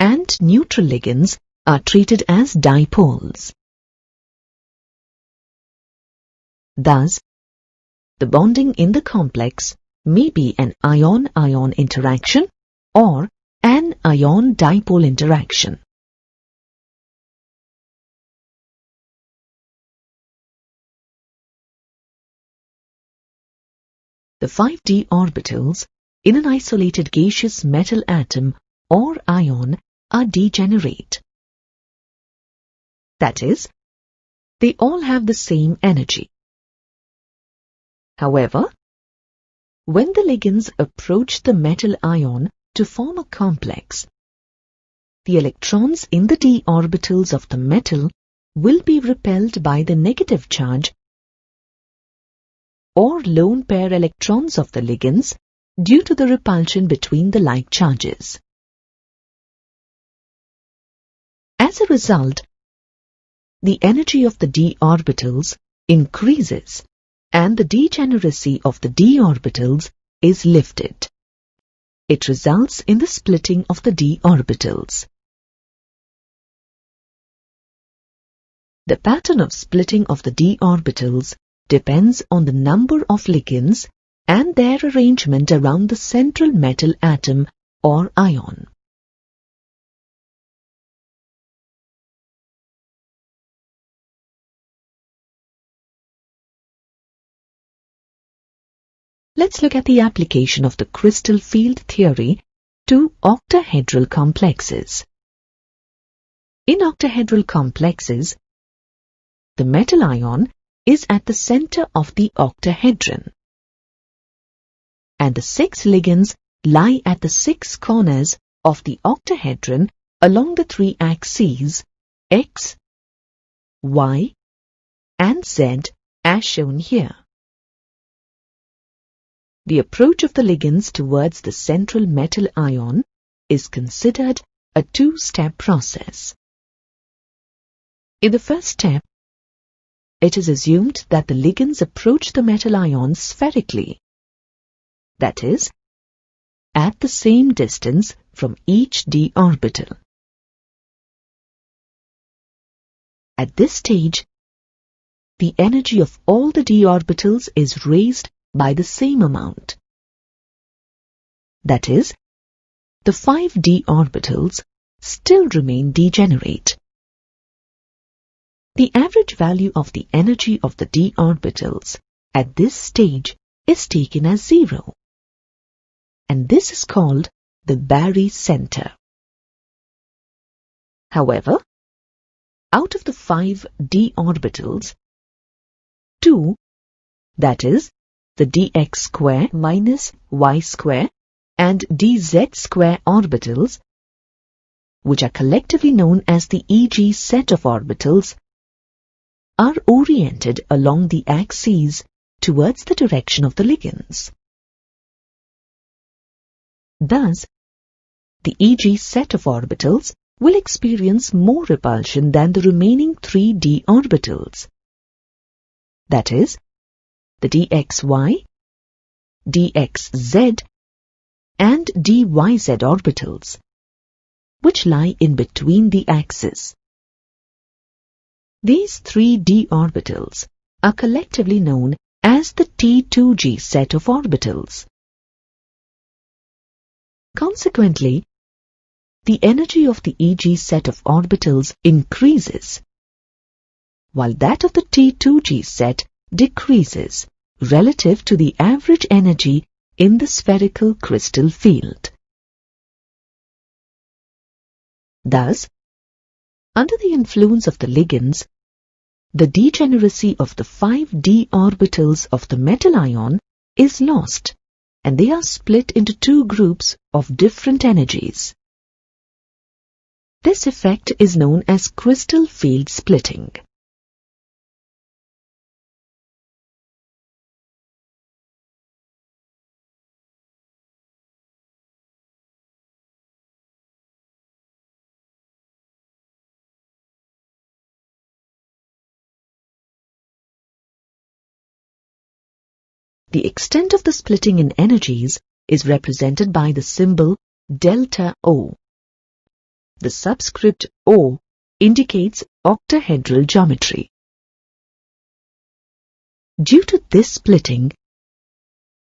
and neutral ligands are treated as dipoles. Thus, the bonding in the complex may be an ion-ion interaction or an ion-dipole interaction. The 5d orbitals in an isolated gaseous metal atom or ion are degenerate. That is, they all have the same energy. However, when the ligands approach the metal ion to form a complex, the electrons in the d orbitals of the metal will be repelled by the negative charge or lone pair electrons of the ligands due to the repulsion between the like charges. As a result, the energy of the d orbitals increases and the degeneracy of the d orbitals is lifted. It results in the splitting of the d orbitals. The pattern of splitting of the d orbitals depends on the number of ligands and their arrangement around the central metal atom or ion. Let's look at the application of the crystal field theory to octahedral complexes. In octahedral complexes, the metal ion is at the center of the octahedron, and the 6 ligands lie at the 6 corners of the octahedron along the 3 axes X, Y, and Z as shown here. The approach of the ligands towards the central metal ion is considered a 2-step process. In the first step, it is assumed that the ligands approach the metal ion spherically, that is, at the same distance from each d orbital. At this stage, the energy of all the d orbitals is raised by the same amount. That is, the 5 d orbitals still remain degenerate. The average value of the energy of the d orbitals at this stage is taken as 0, and this is called the barycenter. However, out of the 5 d orbitals, 2, that is, the dx square minus y square and dz square orbitals, which are collectively known as the EG set of orbitals, are oriented along the axes towards the direction of the ligands. Thus, the EG set of orbitals will experience more repulsion than the remaining 3 d orbitals, that is, the dxy, dxz, and dyz orbitals. which lie in between the axes. These 3 d orbitals are collectively known as the T2g set of orbitals. Consequently, the energy of the Eg set of orbitals increases, while that of the T2g set decreases relative to the average energy in the spherical crystal field. Thus, under the influence of the ligands, the degeneracy of the 5 d orbitals of the metal ion is lost, and they are split into 2 groups of different energies. This effect is known as crystal field splitting. The extent of the splitting in energies is represented by the symbol delta O. The subscript O indicates octahedral geometry. Due to this splitting,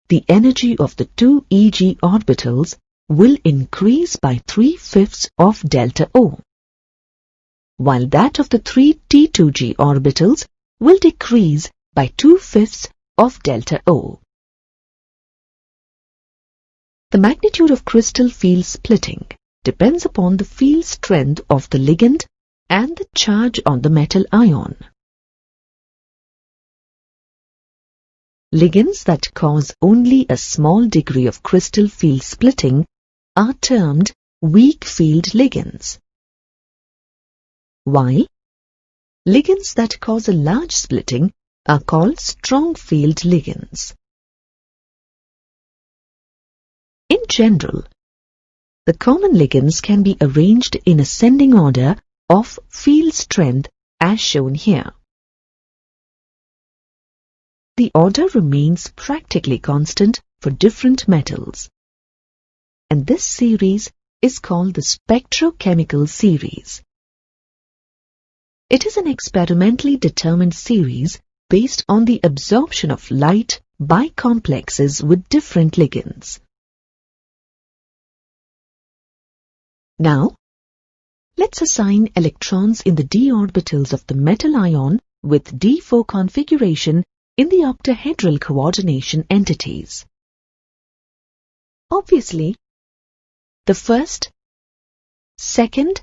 the energy of the 2 Eg orbitals will increase by 3/5 of delta O, while that of the 3 T2g orbitals will decrease by 2/5 of delta O. The magnitude of crystal field splitting depends upon the field strength of the ligand and the charge on the metal ion. Ligands that cause only a small degree of crystal field splitting are termed weak field ligands, while ligands that cause a large splitting are called strong field ligands. In general, the common ligands can be arranged in ascending order of field strength as shown here. The order remains practically constant for different metals, and this series is called the spectrochemical series. It is an experimentally determined series based on the absorption of light by complexes with different ligands. Now, let's assign electrons in the d orbitals of the metal ion with d4 configuration in the octahedral coordination entities. Obviously, the first, second,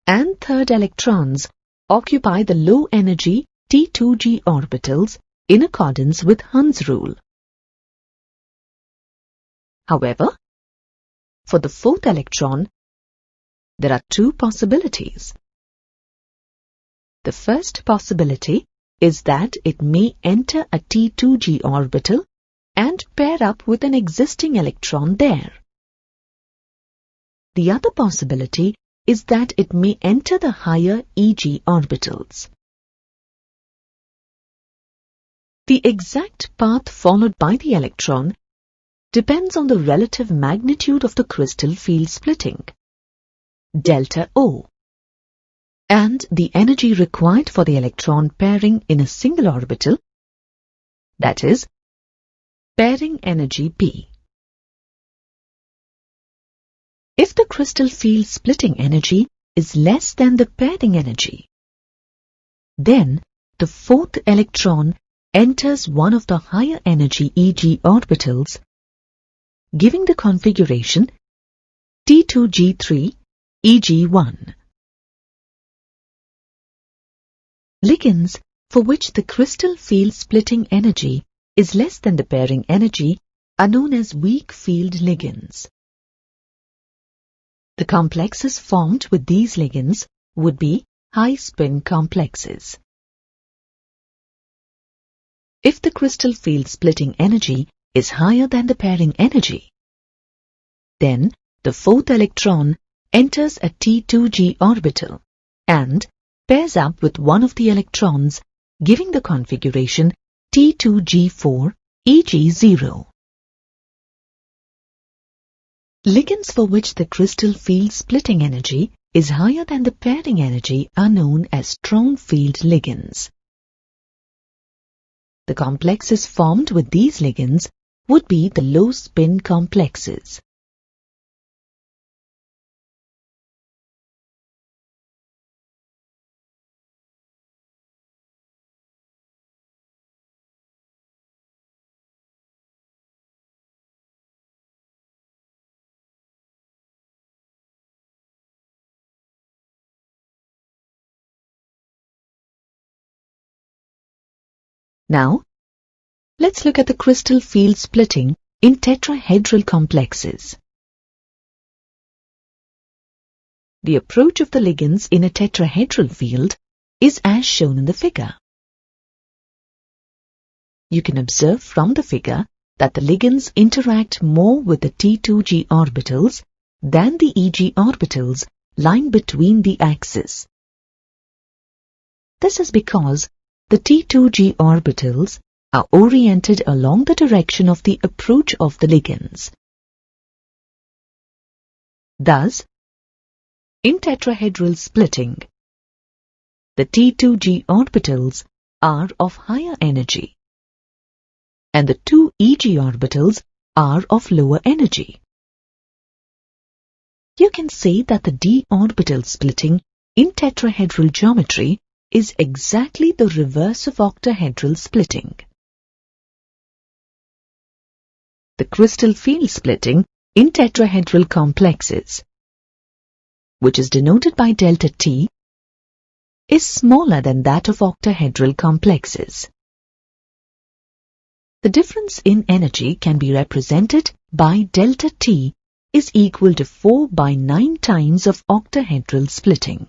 and third electrons occupy the low-energy T2g orbitals in accordance with Hund's rule. However, for the fourth electron, there are 2 possibilities. The first possibility is that it may enter a T2g orbital and pair up with an existing electron there. The other possibility is that it may enter the higher Eg orbitals. The exact path followed by the electron depends on the relative magnitude of the crystal field splitting, delta O, and the energy required for the electron pairing in a single orbital, that is, pairing energy P. If the crystal field splitting energy is less than the pairing energy, then the fourth electron enters one of the higher energy Eg orbitals, giving the configuration T2G3 Eg1. Ligands for which the crystal field splitting energy is less than the pairing energy are known as weak field ligands. The complexes formed with these ligands would be high-spin complexes. If the crystal field splitting energy is higher than the pairing energy, then the fourth electron enters a T2g orbital and pairs up with one of the electrons, giving the configuration T2G4 Eg0. Ligands for which the crystal field splitting energy is higher than the pairing energy are known as strong field ligands. The complexes formed with these ligands would be the low-spin complexes. Now, let's look at the crystal field splitting in tetrahedral complexes. The approach of the ligands in a tetrahedral field is as shown in the figure. You can observe from the figure that the ligands interact more with the T2G orbitals than the EG orbitals lying between the axes. This is because the T2G orbitals are oriented along the direction of the approach of the ligands. Thus, in tetrahedral splitting, the T2G orbitals are of higher energy, and the two EG orbitals are of lower energy. You can say that the d orbital splitting in tetrahedral geometry is exactly the reverse of octahedral splitting. The crystal field splitting in tetrahedral complexes, which is denoted by delta T, is smaller than that of octahedral complexes. The difference in energy can be represented by delta T is equal to 4 by 9 times of octahedral splitting.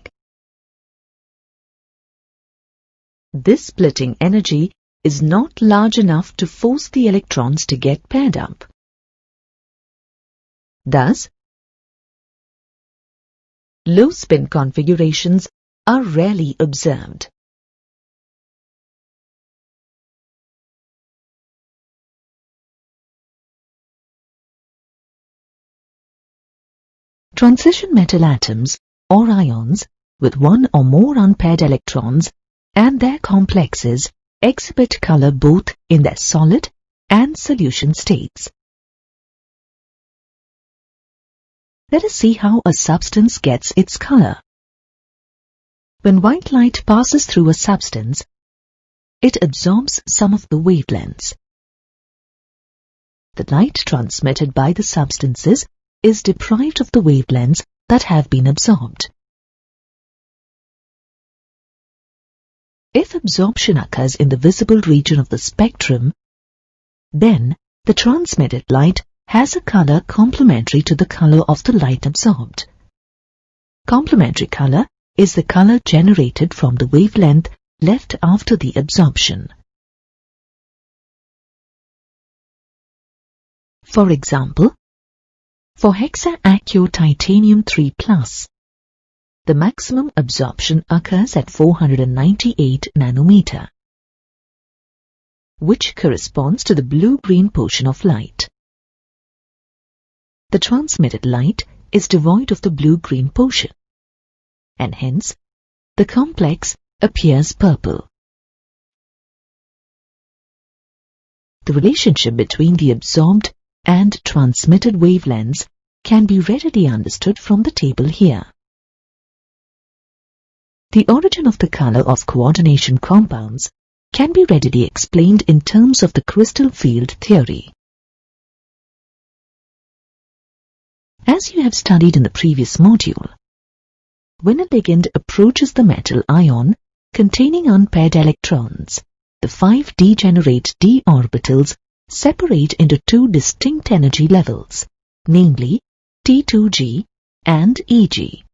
This splitting energy is not large enough to force the electrons to get paired up. Thus, low spin configurations are rarely observed. Transition metal atoms or ions with one or more unpaired electrons and their complexes exhibit color both in their solid and solution states. Let us see how a substance gets its color. When white light passes through a substance, it absorbs some of the wavelengths. The light transmitted by the substances is deprived of the wavelengths that have been absorbed. If absorption occurs in the visible region of the spectrum, then the transmitted light has a color complementary to the color of the light absorbed. Complementary color is the color generated from the wavelength left after the absorption. For example, for hexa-acure titanium 3+, the maximum absorption occurs at 498 nanometer, which corresponds to the blue-green portion of light. The transmitted light is devoid of the blue-green portion, and hence the complex appears purple. The relationship between the absorbed and transmitted wavelengths can be readily understood from the table here. The origin of the color of coordination compounds can be readily explained in terms of the crystal field theory. As you have studied in the previous module, when a ligand approaches the metal ion containing unpaired electrons, the 5 degenerate d orbitals separate into two distinct energy levels, namely T2G and EG.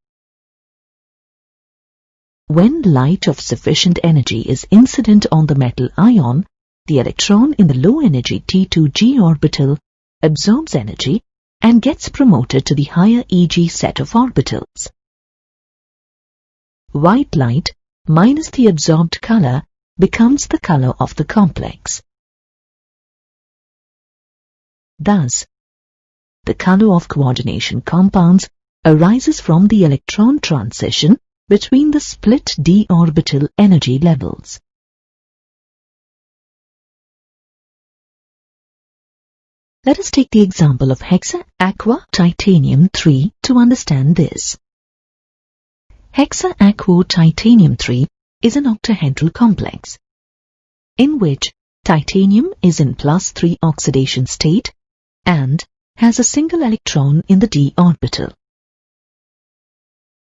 When light of sufficient energy is incident on the metal ion, the electron in the low-energy T2G orbital absorbs energy and gets promoted to the higher EG set of orbitals. White light minus the absorbed color becomes the color of the complex. Thus, the color of coordination compounds arises from the electron transition between the split d orbital energy levels. Let us take the example of hexa-aqua titanium 3 to understand this. Hexa-aqua titanium 3 is an octahedral complex, in which titanium is in +3 oxidation state and has a single electron in the d orbital.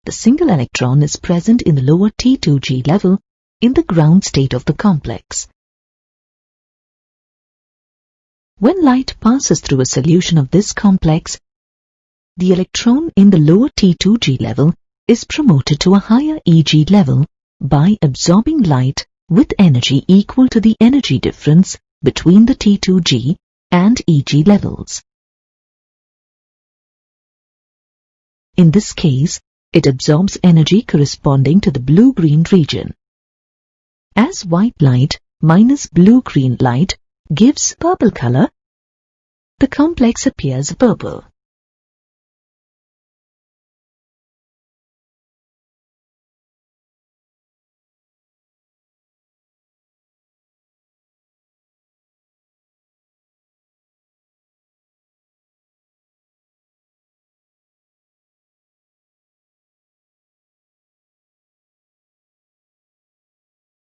The single electron is present in the lower T2G level in the ground state of the complex. When light passes through a solution of this complex, the electron in the lower T2G level is promoted to a higher Eg level by absorbing light with energy equal to the energy difference between the T2G and Eg levels. In this case, it absorbs energy corresponding to the blue-green region. As white light minus blue-green light gives purple color, the complex appears purple.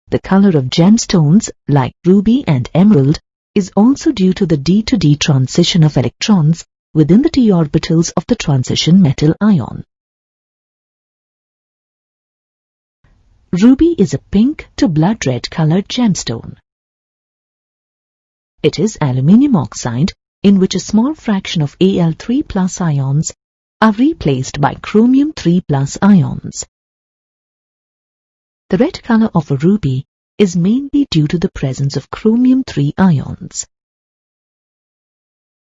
The color of gemstones like ruby and emerald is also due to the d to d transition of electrons within the d orbitals of the transition metal ion. Ruby is a pink to blood red colored gemstone. It is aluminium oxide in which a small fraction of Al3+ ions are replaced by chromium 3+ ions. The red color of a ruby is mainly due to the presence of chromium 3 ions.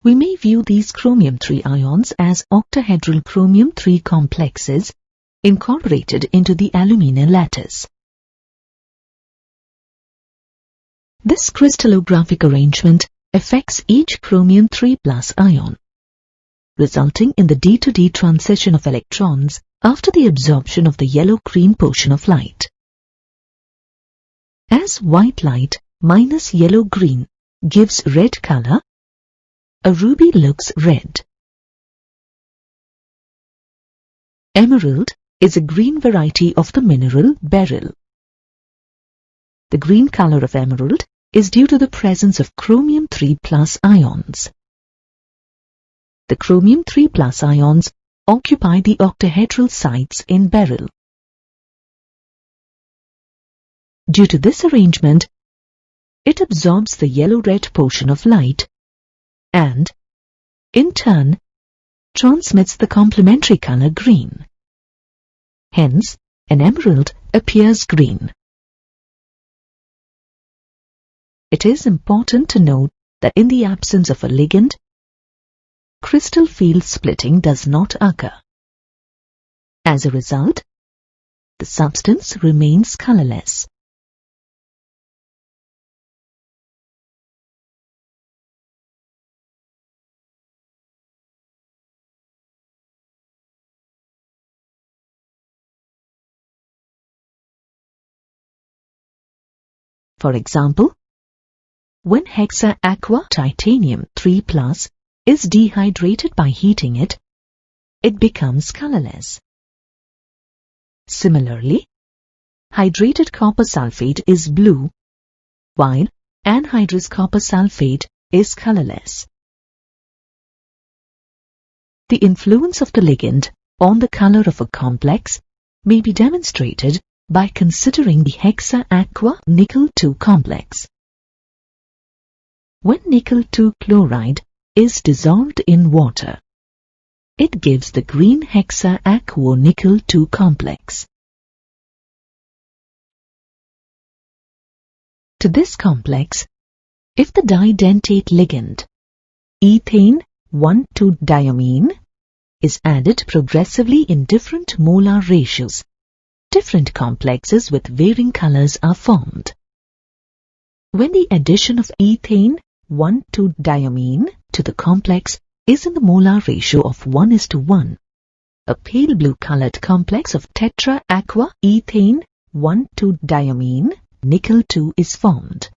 We may view these chromium 3 ions as octahedral chromium 3 complexes incorporated into the alumina lattice. This crystallographic arrangement affects each chromium 3+ ion, resulting in the d to d transition of electrons after the absorption of the yellow-green portion of light. As white light minus yellow-green gives red color, a ruby looks red. Emerald is a green variety of the mineral beryl. The green color of emerald is due to the presence of chromium 3+ ions. The chromium 3+ ions occupy the octahedral sites in beryl. Due to this arrangement, it absorbs the yellow-red portion of light and, in turn, transmits the complementary color green. Hence, an emerald appears green. It is important to note that in the absence of a ligand, crystal field splitting does not occur. As a result, the substance remains colorless. For example, when hexa-aqua titanium 3+ is dehydrated by heating it, it becomes colorless. Similarly, hydrated copper sulfate is blue, while anhydrous copper sulfate is colorless. The influence of the ligand on the color of a complex may be demonstrated by considering the hexa-aqua nickel-2 complex. When nickel-2 chloride is dissolved in water, it gives the green hexa-aqua nickel-2 complex. To this complex, if the didentate ligand ethane 1,2-diamine is added progressively in different molar ratios, different complexes with varying colors are formed. When the addition of ethane 1,2-diamine to the complex is in the molar ratio of 1:1. A pale blue colored complex of tetra-aqua ethane 1,2-diamine nickel 2 is formed.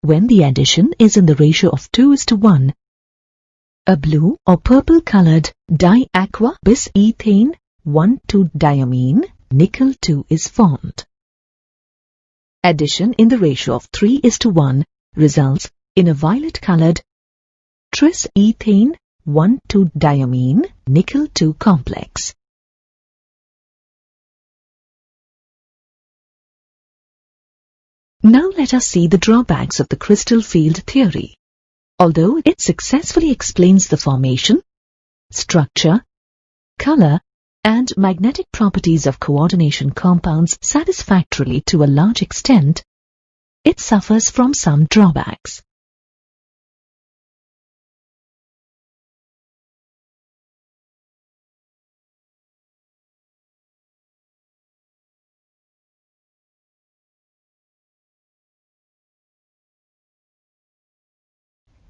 When the addition is in the ratio of 2:1, a blue or purple colored di-aqua bis ethane 1,2-diamine nickel 2 is formed. Addition in the ratio of 3:1 results in a violet colored tris ethane 1,2-diamine nickel 2 complex. Now let us see the drawbacks of the crystal field theory. Although it successfully explains the formation, structure, color, and magnetic properties of coordination compounds satisfactorily to a large extent, it suffers from some drawbacks.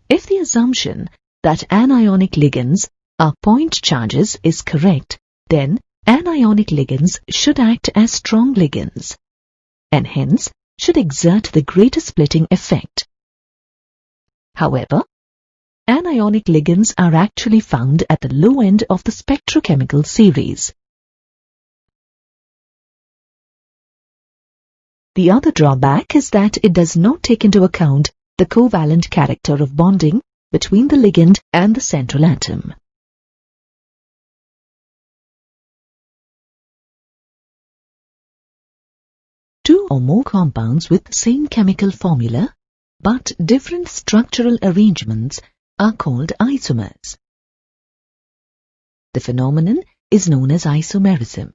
If the assumption that anionic ligands are point charges is correct, then anionic ligands should act as strong ligands, and hence should exert the greater splitting effect. However, anionic ligands are actually found at the low end of the spectrochemical series. The other drawback is that it does not take into account the covalent character of bonding between the ligand and the central atom. Two or more compounds with the same chemical formula but different structural arrangements are called isomers. The phenomenon is known as isomerism.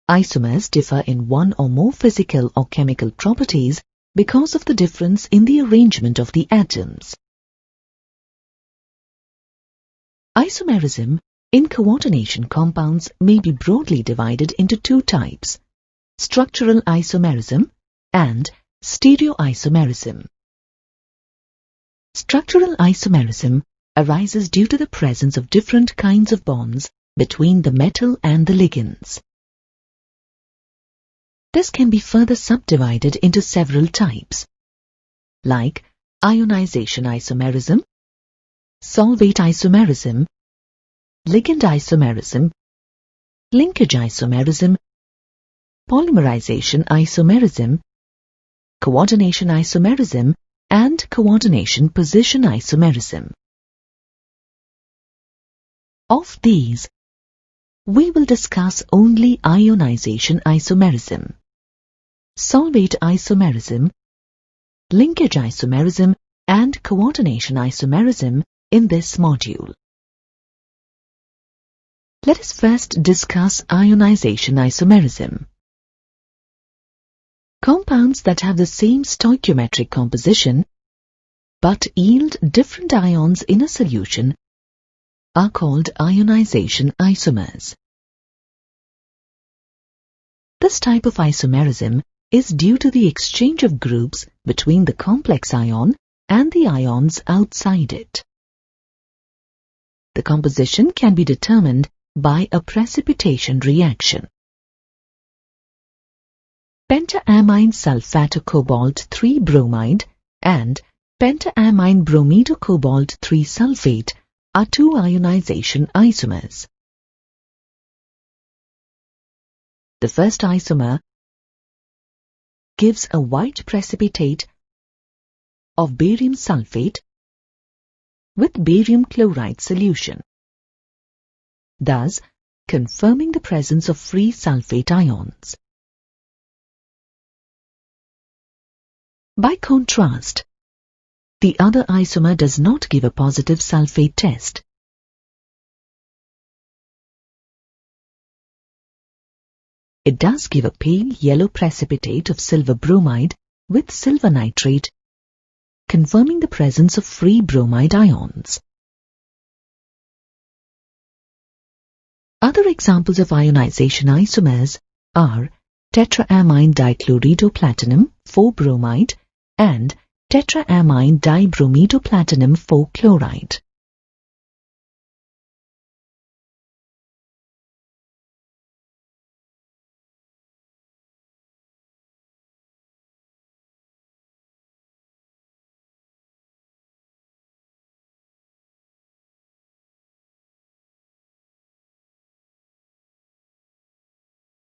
Isomers differ in one or more physical or chemical properties because of the difference in the arrangement of the atoms. Isomerism in coordination compounds may be broadly divided into two types: structural isomerism and stereoisomerism. Structural isomerism arises due to the presence of different kinds of bonds between the metal and the ligands. This can be further subdivided into several types, like ionization isomerism, solvate isomerism, ligand isomerism, linkage isomerism, polymerization isomerism, coordination isomerism, and coordination position isomerism. Of these, we will discuss only ionization isomerism, solvate isomerism, linkage isomerism, and coordination isomerism in this module. Let us first discuss ionization isomerism. Compounds that have the same stoichiometric composition but yield different ions in a solution are called ionization isomers. This type of isomerism is due to the exchange of groups between the complex ion and the ions outside it. The composition can be determined by a precipitation reaction. Pentaamine sulfato-cobalt 3 bromide and pentaamine bromido-cobalt 3 sulfate are two ionization isomers. The first isomer gives a white precipitate of barium sulfate with barium chloride solution, thus confirming the presence of free sulfate ions. By contrast, the other isomer does not give a positive sulfate test. It does give a pale yellow precipitate of silver bromide with silver nitrate, confirming the presence of free bromide ions. Other examples of ionization isomers are tetraamine dichloridoplatinum 4 bromide and tetraamine dibromidoplatinum 4 chloride.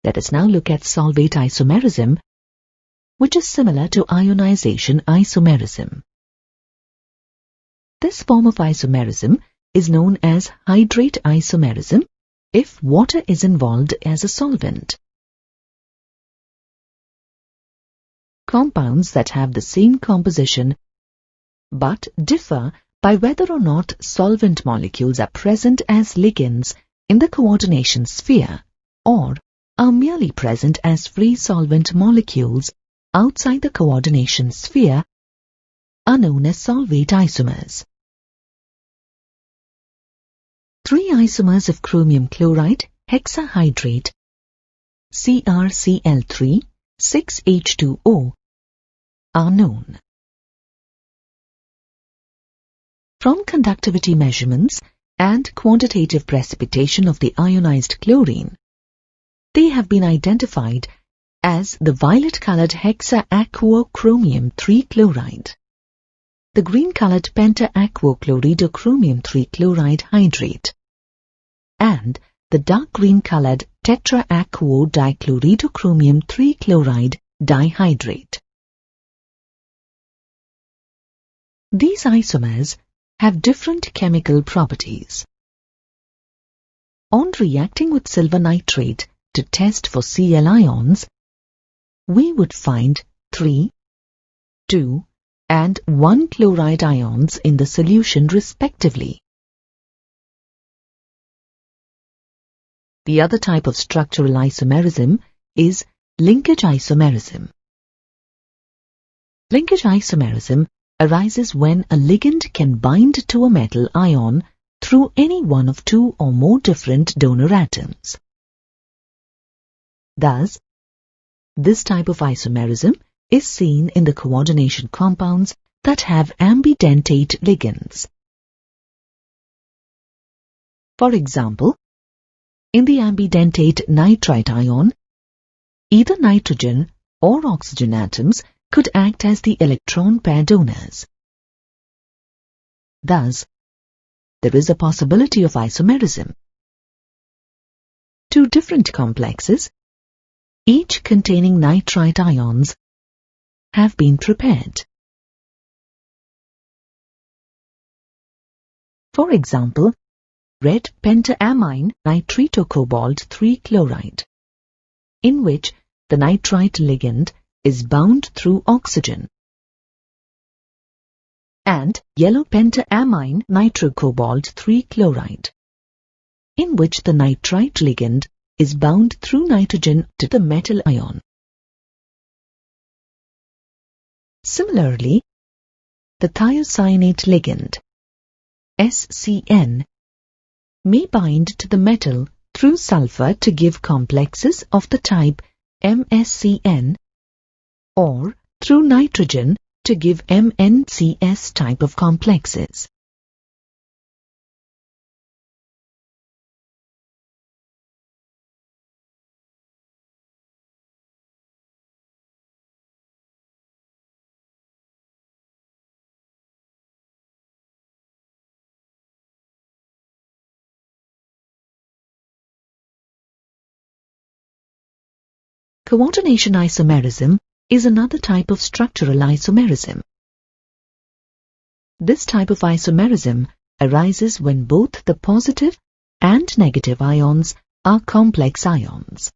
Let us now look at solvate isomerism, which is similar to ionization isomerism. This form of isomerism is known as hydrate isomerism if water is involved as a solvent. Compounds that have the same composition but differ by whether or not solvent molecules are present as ligands in the coordination sphere or are merely present as free solvent molecules outside the coordination sphere are known as solvate isomers. 3 isomers of chromium chloride hexahydrate CrCl3 6H2O are known. From conductivity measurements and quantitative precipitation of the ionized chlorine, they have been identified as the violet-colored hexa-aquochromium 3 chloride, the green-colored penta-aquochloridochromium 3 chloride hydrate, and the dark green-colored tetra-aquo-dichloridochromium 3 chloride dihydrate. These isomers have different chemical properties. On reacting with silver nitrate to test for Cl ions, we would find 3, 2, and 1 chloride ions in the solution respectively. The other type of structural isomerism is linkage isomerism. Linkage isomerism arises when a ligand can bind to a metal ion through any one of 2 or more different donor atoms. Thus, this type of isomerism is seen in the coordination compounds that have ambidentate ligands. For example, in the ambidentate nitrite ion, either nitrogen or oxygen atoms could act as the electron pair donors. Thus, there is a possibility of isomerism. 2 different complexes, each containing nitrite ions, have been prepared. For example, red pentaamine nitritocobalt 3 chloride, in which the nitrite ligand is bound through oxygen, and yellow pentaamine nitrocobalt 3 chloride, in which the nitrite ligand is bound through nitrogen to the metal ion. Similarly, the thiocyanate ligand, SCN, may bind to the metal through sulfur to give complexes of the type MsCN, or through nitrogen to give MnCS type of complexes. Co-ordination isomerism is another type of structural isomerism. This type of isomerism arises when both the positive and negative ions are complex ions.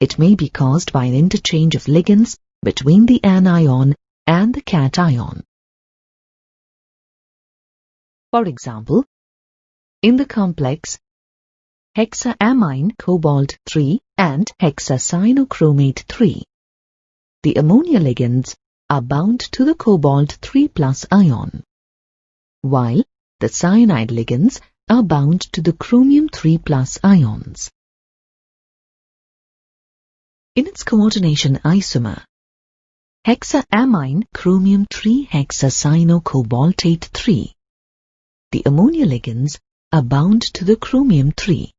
It may be caused by an interchange of ligands between the anion and the cation. For example, in the complex hexaamine cobalt 3 and hexacyanochromate 3, the ammonia ligands are bound to the cobalt 3 plus ion, while the cyanide ligands are bound to the chromium 3 plus ions. In its coordination isomer, hexaamine chromium 3-hexacyanocobaltate 3. The ammonia ligands are bound to the chromium 3,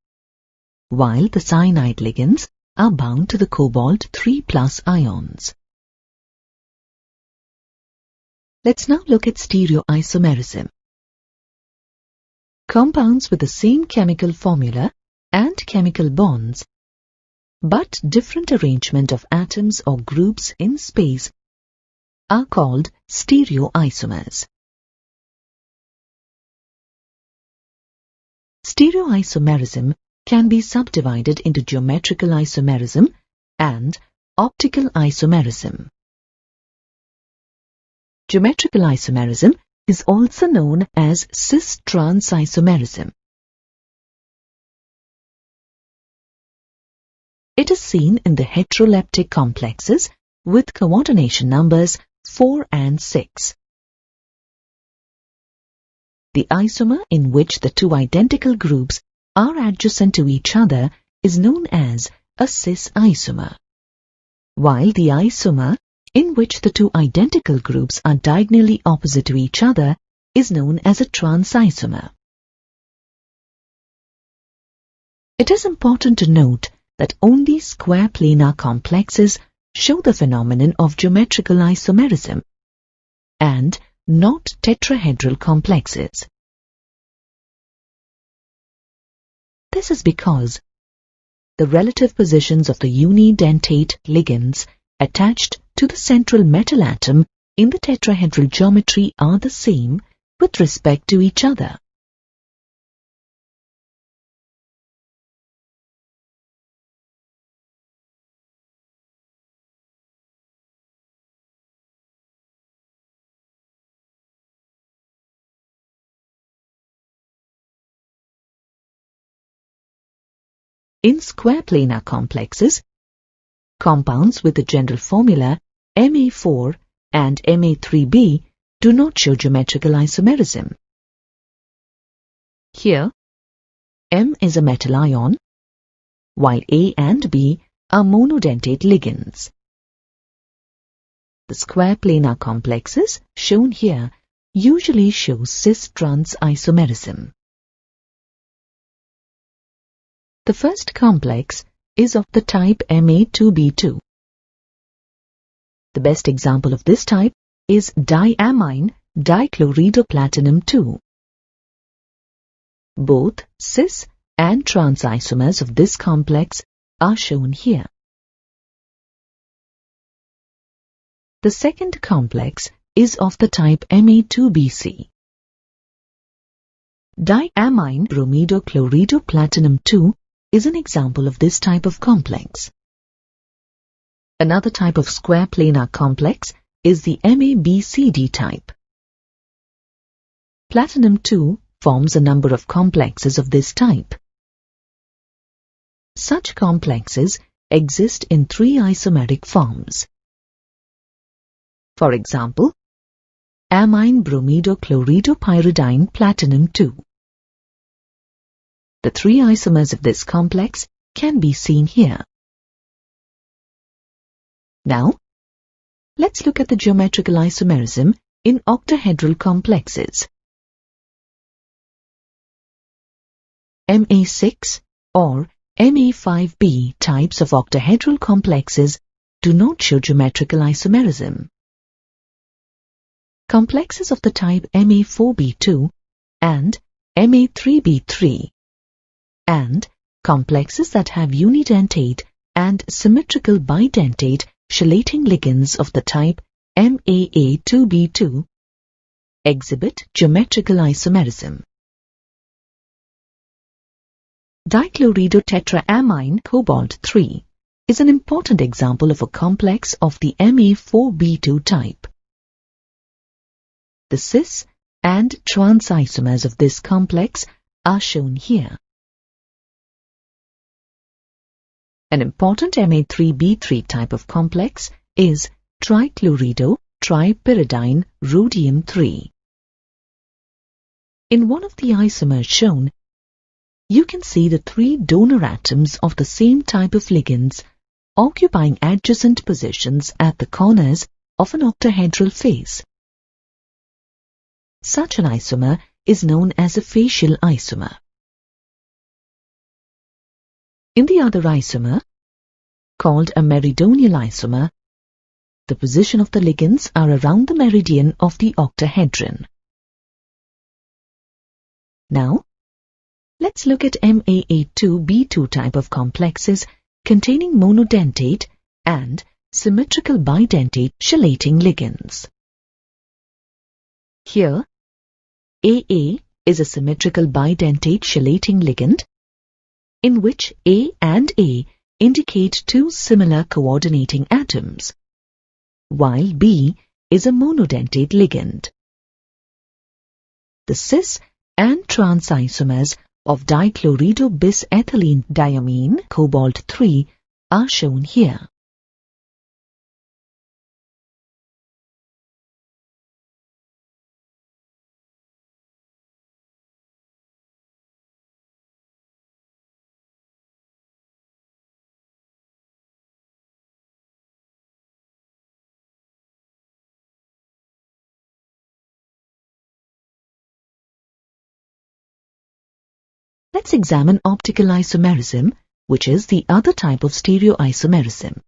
while the cyanide ligands are bound to the cobalt 3+ ions. Let's now look at stereoisomerism. Compounds with the same chemical formula and chemical bonds, but different arrangement of atoms or groups in space, are called stereoisomers. Stereoisomerism can be subdivided into geometrical isomerism and optical isomerism. Geometrical isomerism is also known as cis-trans isomerism. It is seen in the heteroleptic complexes with coordination numbers 4 and 6. The isomer in which the two identical groups are adjacent to each other is known as a cis isomer, while the isomer in which the two identical groups are diagonally opposite to each other is known as a trans isomer. It is important to note that only square planar complexes show the phenomenon of geometrical isomerism, and not tetrahedral complexes. This is because the relative positions of the unidentate ligands attached to the central metal atom in the tetrahedral geometry are the same with respect to each other. In square planar complexes, compounds with the general formula Ma4 and Ma3b do not show geometrical isomerism. Here, M is a metal ion, while A and B are monodentate ligands. The square planar complexes shown here usually show cis-trans isomerism. The first complex is of the type Ma2b2. The best example of this type is diamine dichloridoplatinum 2. Both cis and trans isomers of this complex are shown here. The second complex is of the type Ma2bc. Diamine bromidochloridoplatinum 2 is an example of this type of complex. Another type of square planar complex is the MaBCD type. Platinum 2 forms a number of complexes of this type. Such complexes exist in three isomeric forms. For example, amine bromidochloridomyridine platinum 2. The three isomers of this complex can be seen here. Now, let's look at the geometrical isomerism in octahedral complexes. Ma6 or Ma5b types of octahedral complexes do not show geometrical isomerism. Complexes of the type Ma4b2 and Ma3b3 and complexes that have unidentate and symmetrical bidentate chelating ligands of the type MAA2b2 exhibit geometrical isomerism. Dichloridotetraamine cobalt 3 is an important example of a complex of the Ma4b2 type. The cis and trans isomers of this complex are shown here. An important Ma3b3 type of complex is trichlorido-tripyridine rhodium 3. In one of the isomers shown, you can see the three donor atoms of the same type of ligands occupying adjacent positions at the corners of an octahedral face. Such an isomer is known as a facial isomer. In the other isomer, called a meridional isomer, the position of the ligands are around the meridian of the octahedron. Now, let's look at MAA2B2 type of complexes containing monodentate and symmetrical bidentate chelating ligands. Here, AA is a symmetrical bidentate chelating ligand in which A and A indicate two similar coordinating atoms, while B is a monodentate ligand. The cis and trans isomers of dichlorido bis ethylene diamine cobalt-3 are shown here. Let's examine optical isomerism, which is the other type of stereoisomerism.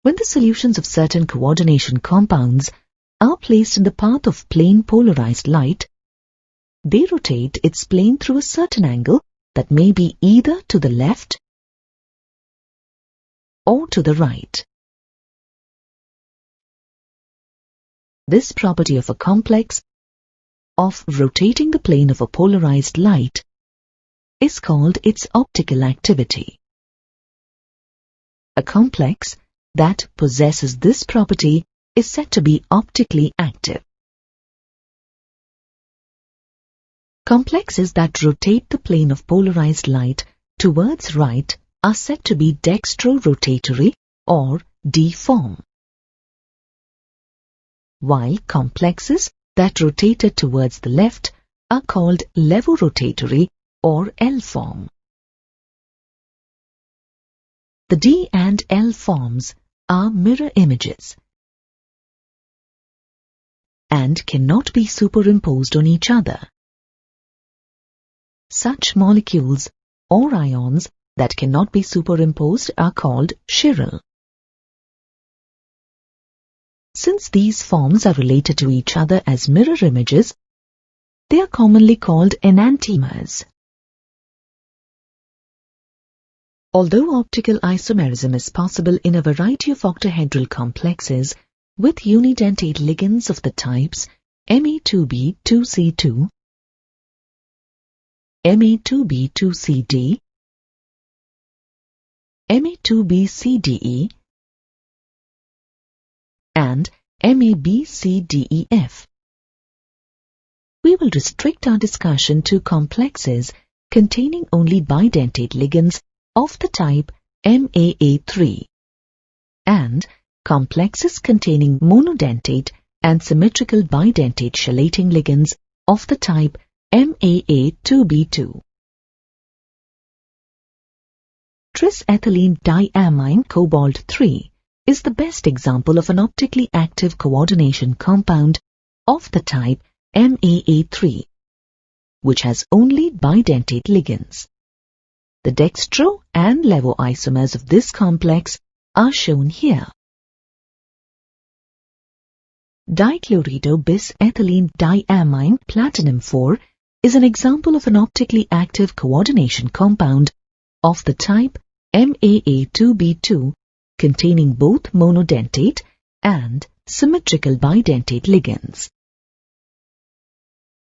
When the solutions of certain coordination compounds are placed in the path of plane polarized light, they rotate its plane through a certain angle that may be either to the left or to the right. This property of a complex of rotating the plane of a polarized light is called its optical activity. A complex that possesses this property is said to be optically active. Complexes that rotate the plane of polarized light towards right are said to be dextro-rotatory or D-form, while complexes that rotated towards the left are called levorotatory or L-form. The D and L forms are mirror images and cannot be superimposed on each other. Such molecules or ions that cannot be superimposed are called chiral. Since these forms are related to each other as mirror images, they are commonly called enantiomers. Although optical isomerism is possible in a variety of octahedral complexes with unidentate ligands of the types Ma2b 2c2, Ma2b 2cd, Ma2b cde, and MABCDEF. We will restrict our discussion to complexes containing only bidentate ligands of the type MAA3 and complexes containing monodentate and symmetrical bidentate chelating ligands of the type MAA2B2. Trisethylene diamine cobalt-3 is the best example of an optically active coordination compound of the type MAA3, which has only bidentate ligands. The dextro and levo isomers of this complex are shown here. Dichlorido bis ethylene diamine platinum-4 is an example of an optically active coordination compound of the type MAA2B2 containing both monodentate and symmetrical bidentate ligands.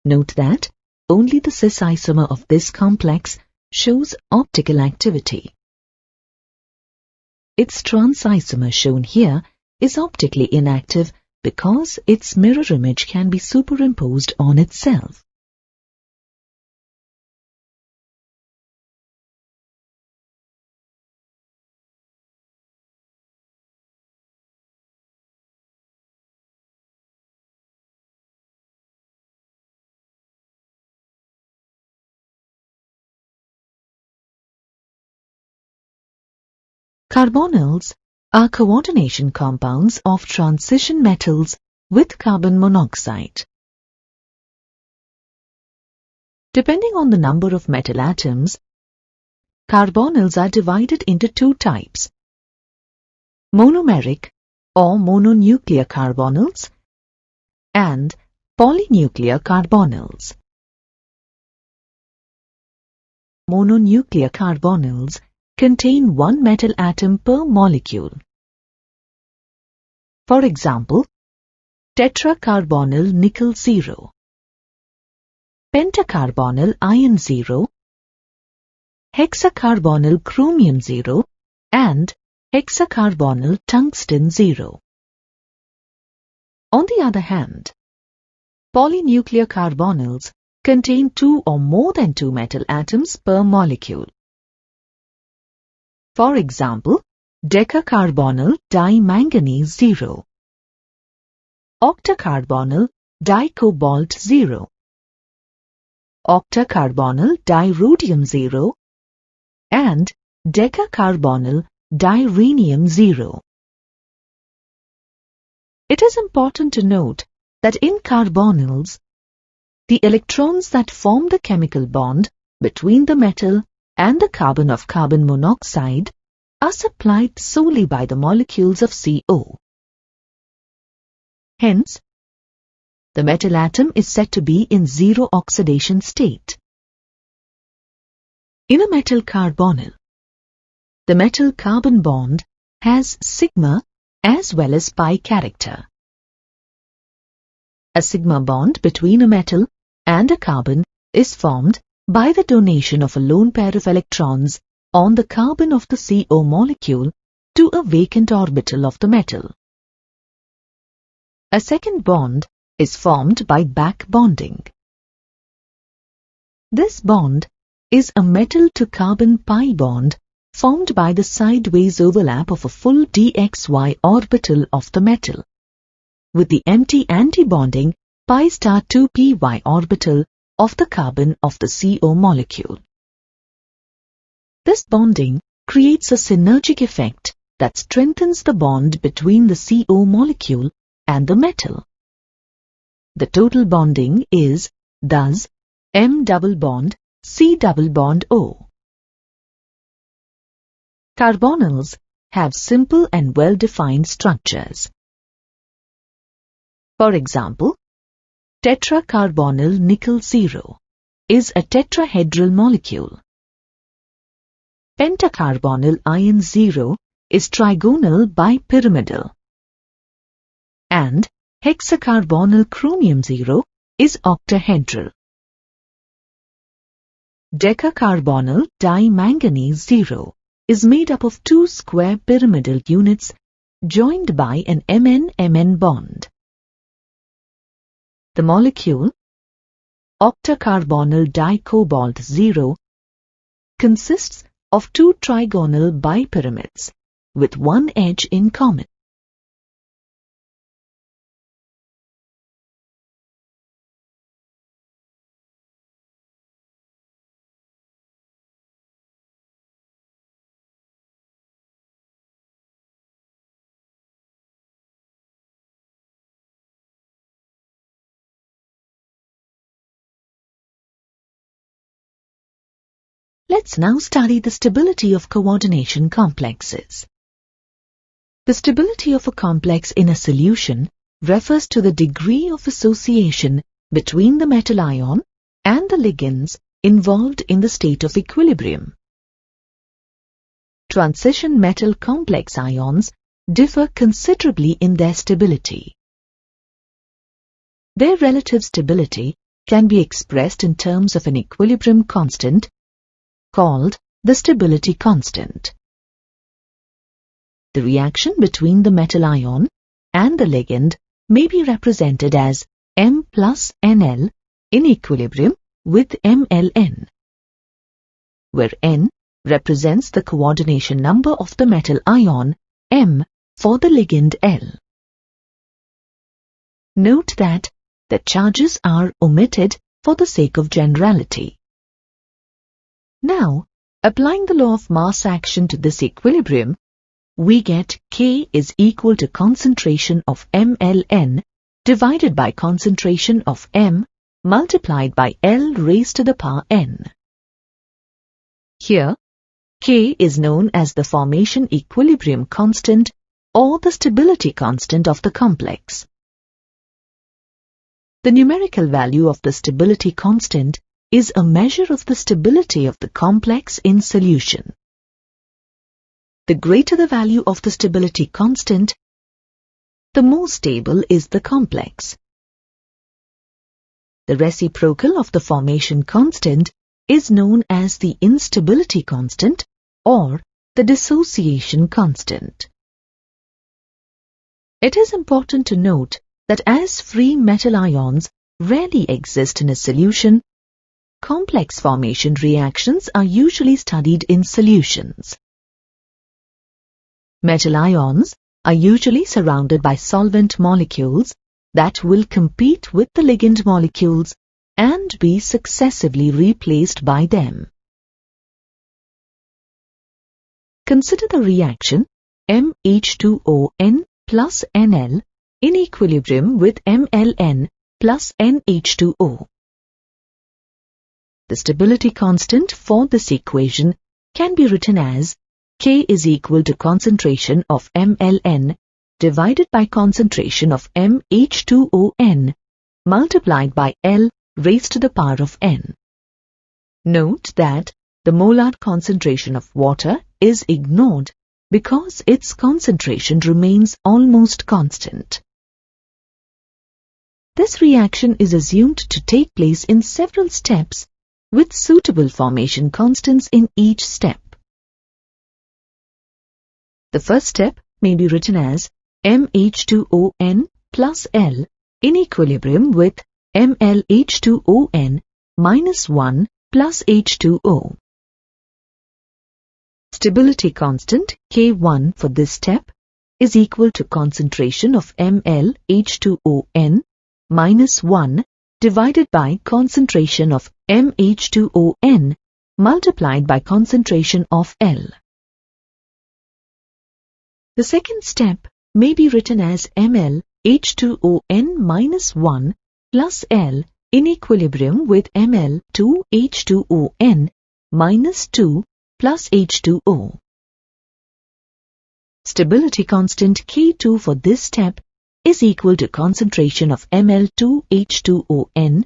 Note that only the cis isomer of this complex shows optical activity. Its trans isomer shown here is optically inactive because its mirror image can be superimposed on itself. Carbonyls are coordination compounds of transition metals with carbon monoxide. Depending on the number of metal atoms, carbonyls are divided into two types: monomeric or mononuclear carbonyls and polynuclear carbonyls. Mononuclear carbonyls contain one metal atom per molecule. For example, tetracarbonyl nickel 0, pentacarbonyl iron 0, hexacarbonyl chromium 0 and hexacarbonyl tungsten 0. On the other hand, polynuclear carbonyls contain two or more than two metal atoms per molecule. For example, decacarbonyl dimanganese 0, octacarbonyl dicobalt 0, octacarbonyl dirhodium 0 and decacarbonyl dirhenium 0. It is important to note that in carbonyls, the electrons that form the chemical bond between the metal and the carbon of carbon monoxide are supplied solely by the molecules of CO. Hence, the metal atom is said to be in zero oxidation state. In a metal carbonyl, the metal-carbon bond has sigma as well as pi character. A sigma bond between a metal and a carbon is formed by the donation of a lone pair of electrons on the carbon of the CO molecule to a vacant orbital of the metal. A second bond is formed by back bonding. This bond is a metal-to-carbon pi bond formed by the sideways overlap of a full dxy orbital of the metal, with the empty antibonding pi star 2py orbital of the carbon of the CO molecule. This bonding creates a synergic effect that strengthens the bond between the CO molecule and the metal. The total bonding is, thus, M double bond C double bond O. Carbonyls have simple and well-defined structures. For example, tetracarbonyl nickel 0 is a tetrahedral molecule. Pentacarbonyl iron 0 is trigonal bipyramidal. And hexacarbonyl chromium 0 is octahedral. Decacarbonyl dimanganese 0 is made up of two square pyramidal units joined by an Mn-Mn bond. The molecule, octacarbonyl dicobalt 0, consists of two trigonal bipyramids with one edge in common. Let's now study the stability of coordination complexes. The stability of a complex in a solution refers to the degree of association between the metal ion and the ligands involved in the state of equilibrium. Transition metal complex ions differ considerably in their stability. Their relative stability can be expressed in terms of an equilibrium constant called the stability constant. The reaction between the metal ion and the ligand may be represented as M plus Nl in equilibrium with MLN, where N represents the coordination number of the metal ion, M for the ligand L. Note that the charges are omitted for the sake of generality. Now, applying the law of mass action to this equilibrium, we get K is equal to concentration of mLn divided by concentration of M multiplied by L raised to the power n. Here, K is known as the formation equilibrium constant or the stability constant of the complex. The numerical value of the stability constant is a measure of the stability of the complex in solution. The greater the value of the stability constant, the more stable is the complex. The reciprocal of the formation constant is known as the instability constant or the dissociation constant. It is important to note that as free metal ions rarely exist in a solution, complex formation reactions are usually studied in solutions. Metal ions are usually surrounded by solvent molecules that will compete with the ligand molecules and be successively replaced by them. Consider the reaction MH2ON plus NL in equilibrium with mLn plus NH2O. The stability constant for this equation can be written as K is equal to concentration of mLn divided by concentration of MH2ON multiplied by L raised to the power of n. Note that the molar concentration of water is ignored because its concentration remains almost constant. This reaction is assumed to take place in several steps with suitable formation constants in each step. The first step may be written as MH2ON plus L in equilibrium with MlH2ON minus 1 plus H2O. Stability constant K1 for this step is equal to concentration of MlH2ON minus 1 divided by concentration of MH2ON multiplied by concentration of L. The second step may be written as MlH2ON minus 1 plus L in equilibrium with Ml2H2ON minus 2 plus H2O. Stability constant K2 for this step is equal to concentration of Ml2H2ON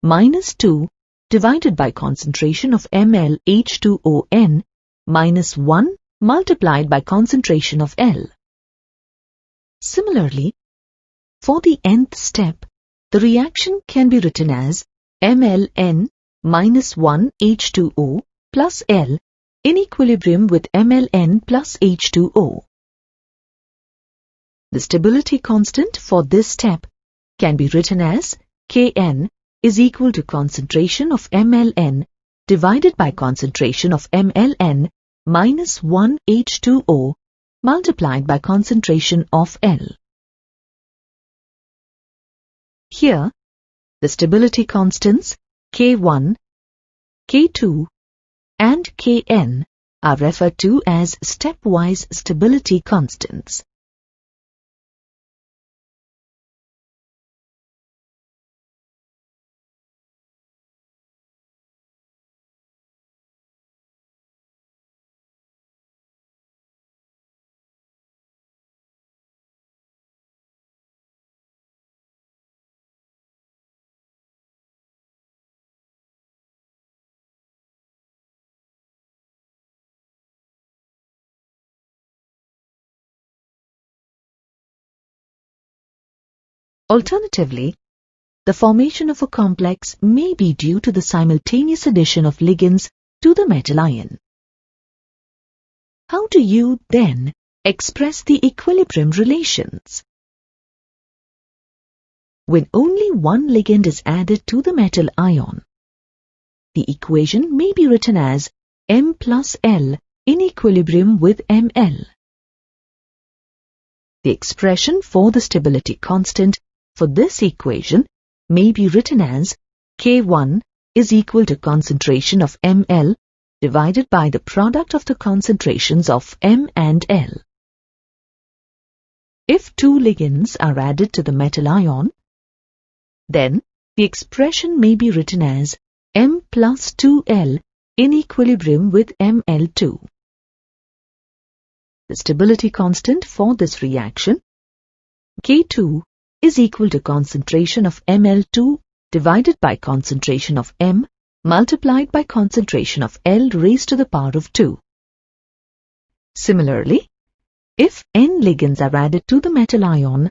minus 2 divided by concentration of MlH2ON minus 1 multiplied by concentration of L. Similarly, for the nth step, the reaction can be written as mLn minus 1 H2O plus L in equilibrium with mLn plus H2O. The stability constant for this step can be written as Kn is equal to concentration of mLn divided by concentration of mLn minus 1 H2O multiplied by concentration of L. Here, the stability constants K1, K2 and Kn are referred to as stepwise stability constants. Alternatively, the formation of a complex may be due to the simultaneous addition of ligands to the metal ion. How do you, then, express the equilibrium relations? When only one ligand is added to the metal ion, the equation may be written as M plus L in equilibrium with Ml. The expression for the stability constant for this equation may be written as K1 is equal to concentration of Ml divided by the product of the concentrations of M and L. If two ligands are added to the metal ion, then the expression may be written as M plus 2L in equilibrium with Ml2. The stability constant for this reaction, K2, is equal to concentration of Ml2 divided by concentration of M multiplied by concentration of L raised to the power of 2. Similarly, if N ligands are added to the metal ion,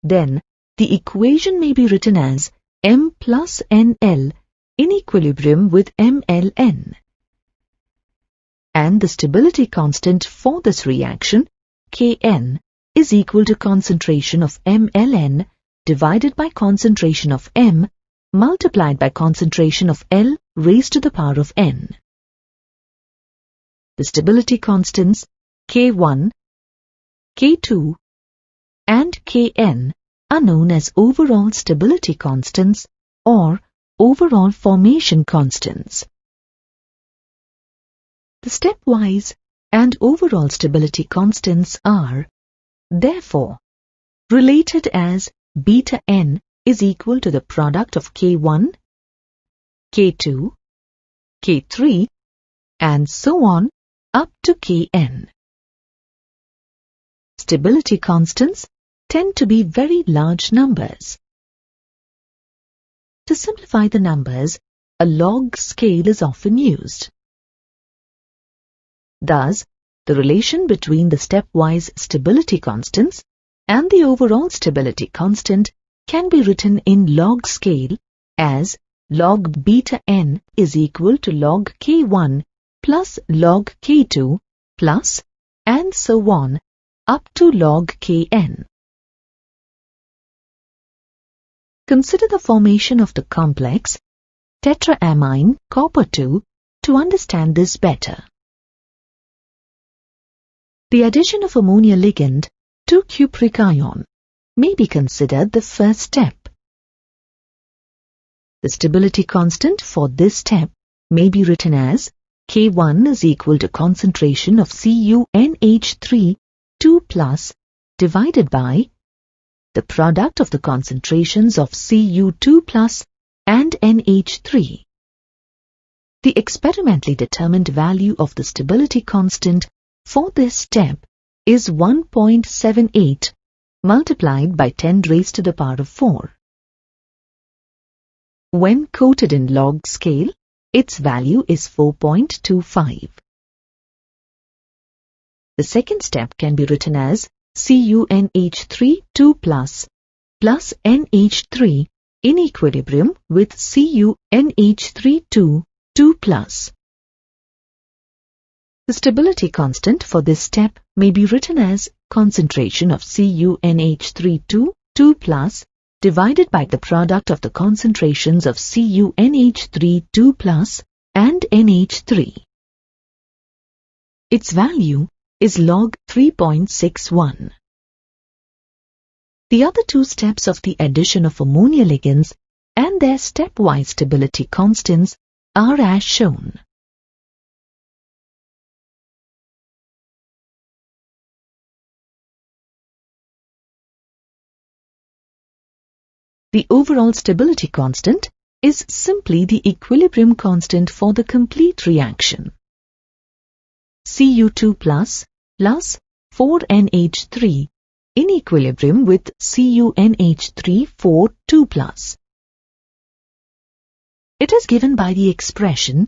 then the equation may be written as M plus NL in equilibrium with MLN. And the stability constant for this reaction, Kn, is equal to concentration of MLN divided by concentration of M multiplied by concentration of L raised to the power of N. The stability constants K1, K2, and Kn are known as overall stability constants or overall formation constants. The stepwise and overall stability constants are, therefore, related as beta n is equal to the product of K1, K2, K3, and so on up to Kn. Stability constants tend to be very large numbers. To simplify the numbers, a log scale is often used. Thus, the relation between the stepwise stability constants and the overall stability constant can be written in log scale as log beta n is equal to log K1 plus log K2 plus and so on up to log Kn. Consider the formation of the complex tetraamine copper 2 to understand this better. The addition of ammonia ligand to cupric ion may be considered the first step. The stability constant for this step may be written as K1 is equal to concentration of CuNH3 2 plus divided by the product of the concentrations of Cu2 plus and NH3. The experimentally determined value of the stability constant for this step is 1.78 multiplied by 10 raised to the power of 4. When quoted in log scale, its value is 4.25. The second step can be written as CuNH3 2 plus NH3 in equilibrium with CuNH3 2 plus. The stability constant for this step may be written as concentration of CuNH3 2 plus divided by the product of the concentrations of CuNH3 2 plus and NH3. Its value is log 3.61. The other two steps of the addition of ammonia ligands and their stepwise stability constants are as shown. The overall stability constant is simply the equilibrium constant for the complete reaction. Cu2 plus 4NH3 in equilibrium with CuNH3 2 plus. It is given by the expression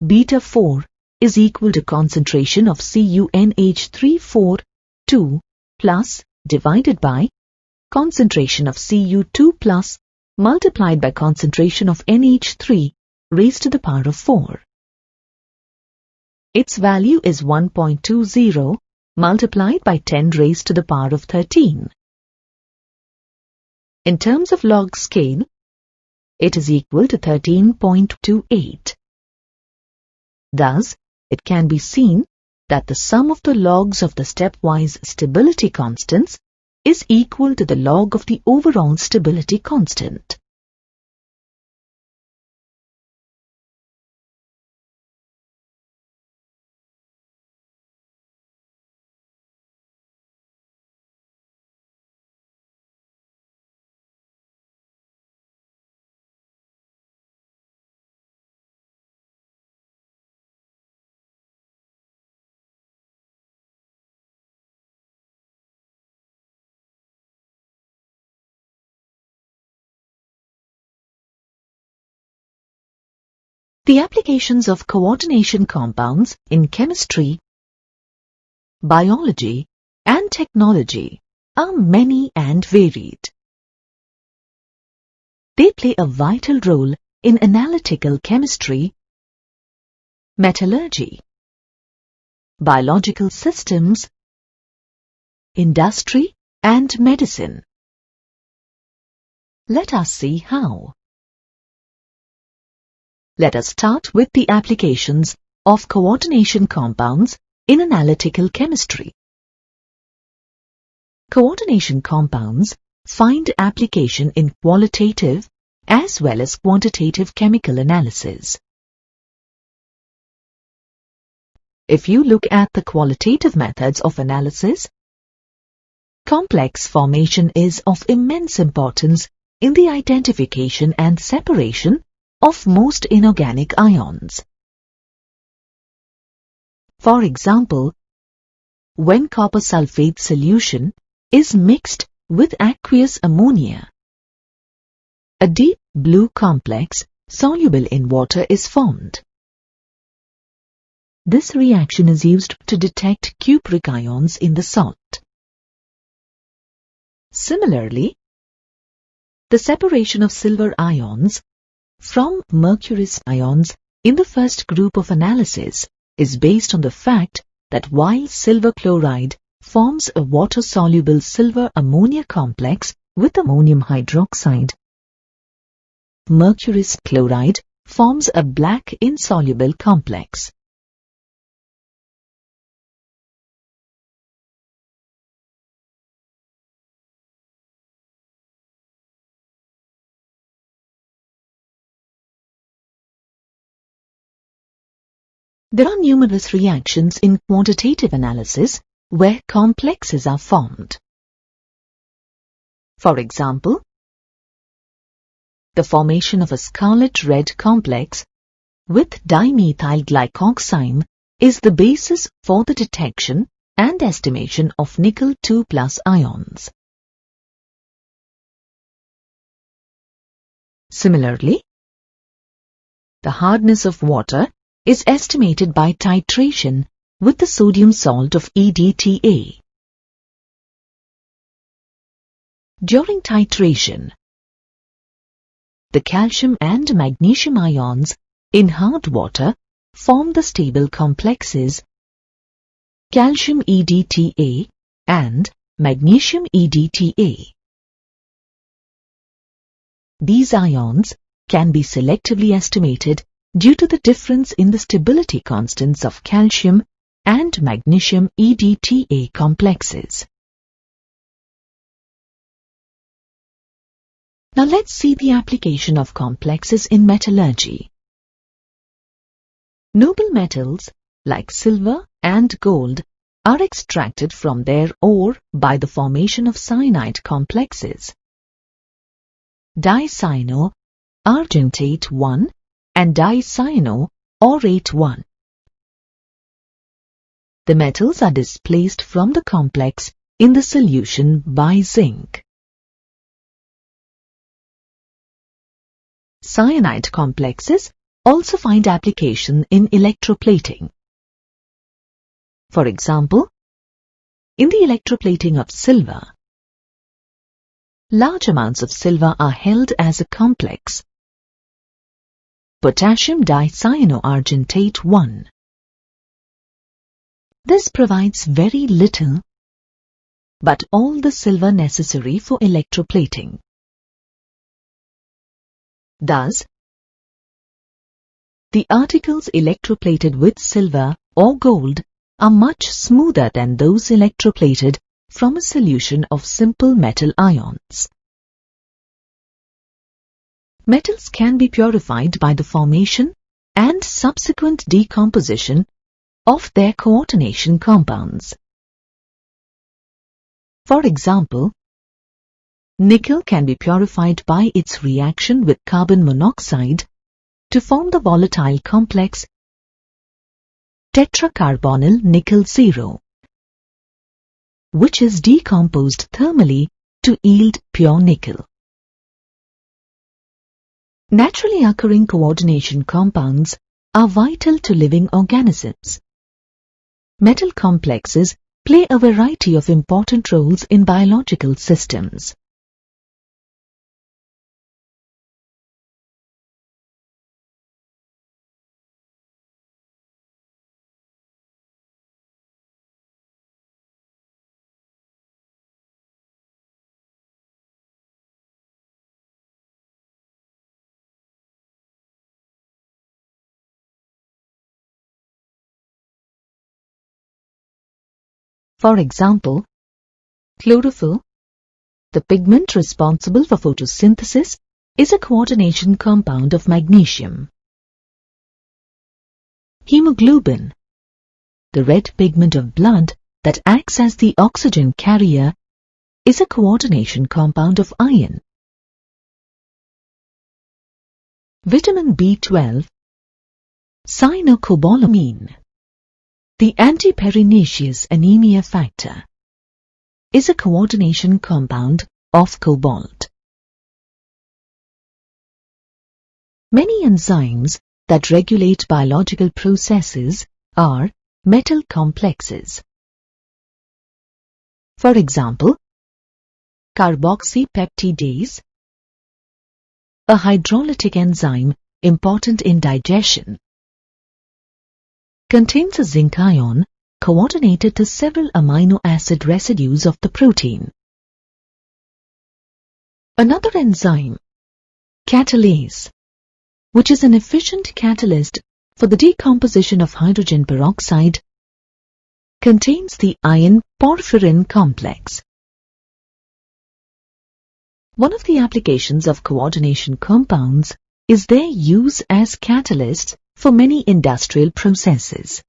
beta 4 is equal to concentration of CuNH3 2 plus divided by concentration of Cu2 plus multiplied by concentration of NH3 raised to the power of 4. Its value is 1.20 multiplied by 10 raised to the power of 13. In terms of log scale, it is equal to 13.28. Thus, it can be seen that the sum of the logs of the stepwise stability constants is equal to the log of the overall stability constant. The applications of coordination compounds in chemistry, biology, and technology are many and varied. They play a vital role in analytical chemistry, metallurgy, biological systems, industry, and medicine. Let us see how. Let us start with the applications of coordination compounds in analytical chemistry. Coordination compounds find application in qualitative as well as quantitative chemical analysis. If you look at the qualitative methods of analysis, complex formation is of immense importance in the identification and separation of most inorganic ions. For example, when copper sulfate solution is mixed with aqueous ammonia, a deep blue complex soluble in water is formed. This reaction is used to detect cupric ions in the salt. Similarly, the separation of silver ions from mercurous ions in the first group of analysis is based on the fact that while silver chloride forms a water-soluble silver-ammonia complex with ammonium hydroxide, mercurous chloride forms a black insoluble complex. There are numerous reactions in quantitative analysis where complexes are formed. For example, the formation of a scarlet red complex with dimethyl glycoxime is the basis for the detection and estimation of nickel 2+ ions. Similarly, the hardness of water is estimated by titration with the sodium salt of EDTA. During titration, the calcium and magnesium ions in hard water form the stable complexes calcium EDTA and magnesium EDTA. These ions can be selectively estimated due to the difference in the stability constants of calcium and magnesium EDTA complexes. Now let's see the application of complexes in metallurgy. Noble metals like silver and gold are extracted from their ore by the formation of cyanide complexes. Dicyano-argentate 1 and dicyano-orate 1. The metals are displaced from the complex in the solution by zinc. Cyanide complexes also find application in electroplating. For example, in the electroplating of silver, large amounts of silver are held as a complex potassium dicyanoargentate 1. This provides very little but all the silver necessary for electroplating. Thus, the articles electroplated with silver or gold are much smoother than those electroplated from a solution of simple metal ions. Metals can be purified by the formation and subsequent decomposition of their coordination compounds. For example, nickel can be purified by its reaction with carbon monoxide to form the volatile complex tetracarbonyl nickel 0, which is decomposed thermally to yield pure nickel. Naturally occurring coordination compounds are vital to living organisms. Metal complexes play a variety of important roles in biological systems. For example, chlorophyll, the pigment responsible for photosynthesis, is a coordination compound of magnesium. Hemoglobin, the red pigment of blood that acts as the oxygen carrier, is a coordination compound of iron. Vitamin B12, cyanocobalamin, the anti-pernicious anemia factor, is a coordination compound of cobalt. Many enzymes that regulate biological processes are metal complexes. For example, carboxypeptidase, a hydrolytic enzyme important in digestion, contains a zinc ion coordinated to several amino acid residues of the protein. Another enzyme, catalase, which is an efficient catalyst for the decomposition of hydrogen peroxide, contains the iron porphyrin complex. One of the applications of coordination compounds is their use as catalysts for many industrial processes.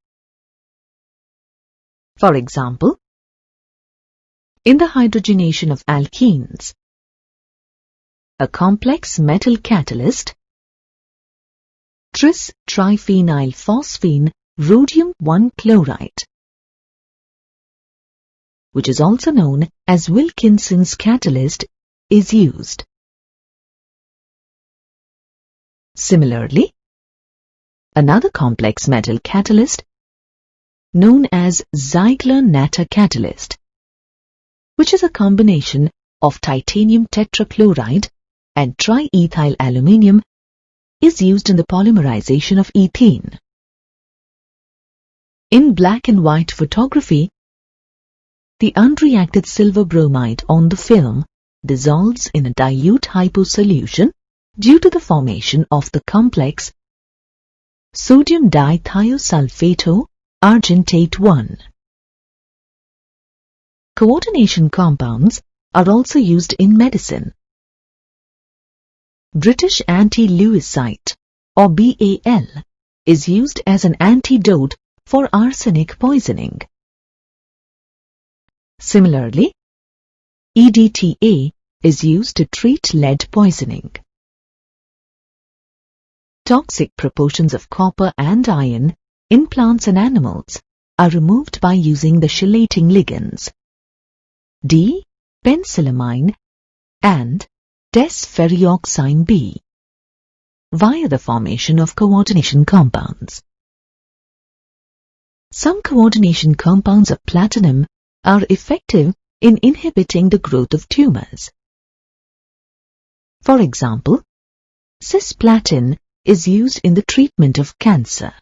For example, in the hydrogenation of alkenes, a complex metal catalyst, tris-triphenylphosphine rhodium-1 chloride, which is also known as Wilkinson's catalyst, is used. Similarly, another complex metal catalyst, known as Ziegler-Natta catalyst, which is a combination of titanium tetrachloride and triethyl aluminium, is used in the polymerization of ethene. In black and white photography, the unreacted silver bromide on the film dissolves in a dilute hyposolution due to the formation of the complex sodium dithiosulfato-argentate 1. Coordination compounds are also used in medicine. British anti-Lewisite, or BAL, is used as an antidote for arsenic poisoning. Similarly, EDTA is used to treat lead poisoning. Toxic proportions of copper and iron in plants and animals are removed by using the chelating ligands D-pencilamine and desferrioxime B via the formation of coordination compounds. Some coordination compounds of platinum are effective in inhibiting the growth of tumors. For example, cisplatin is used in the treatment of cancer.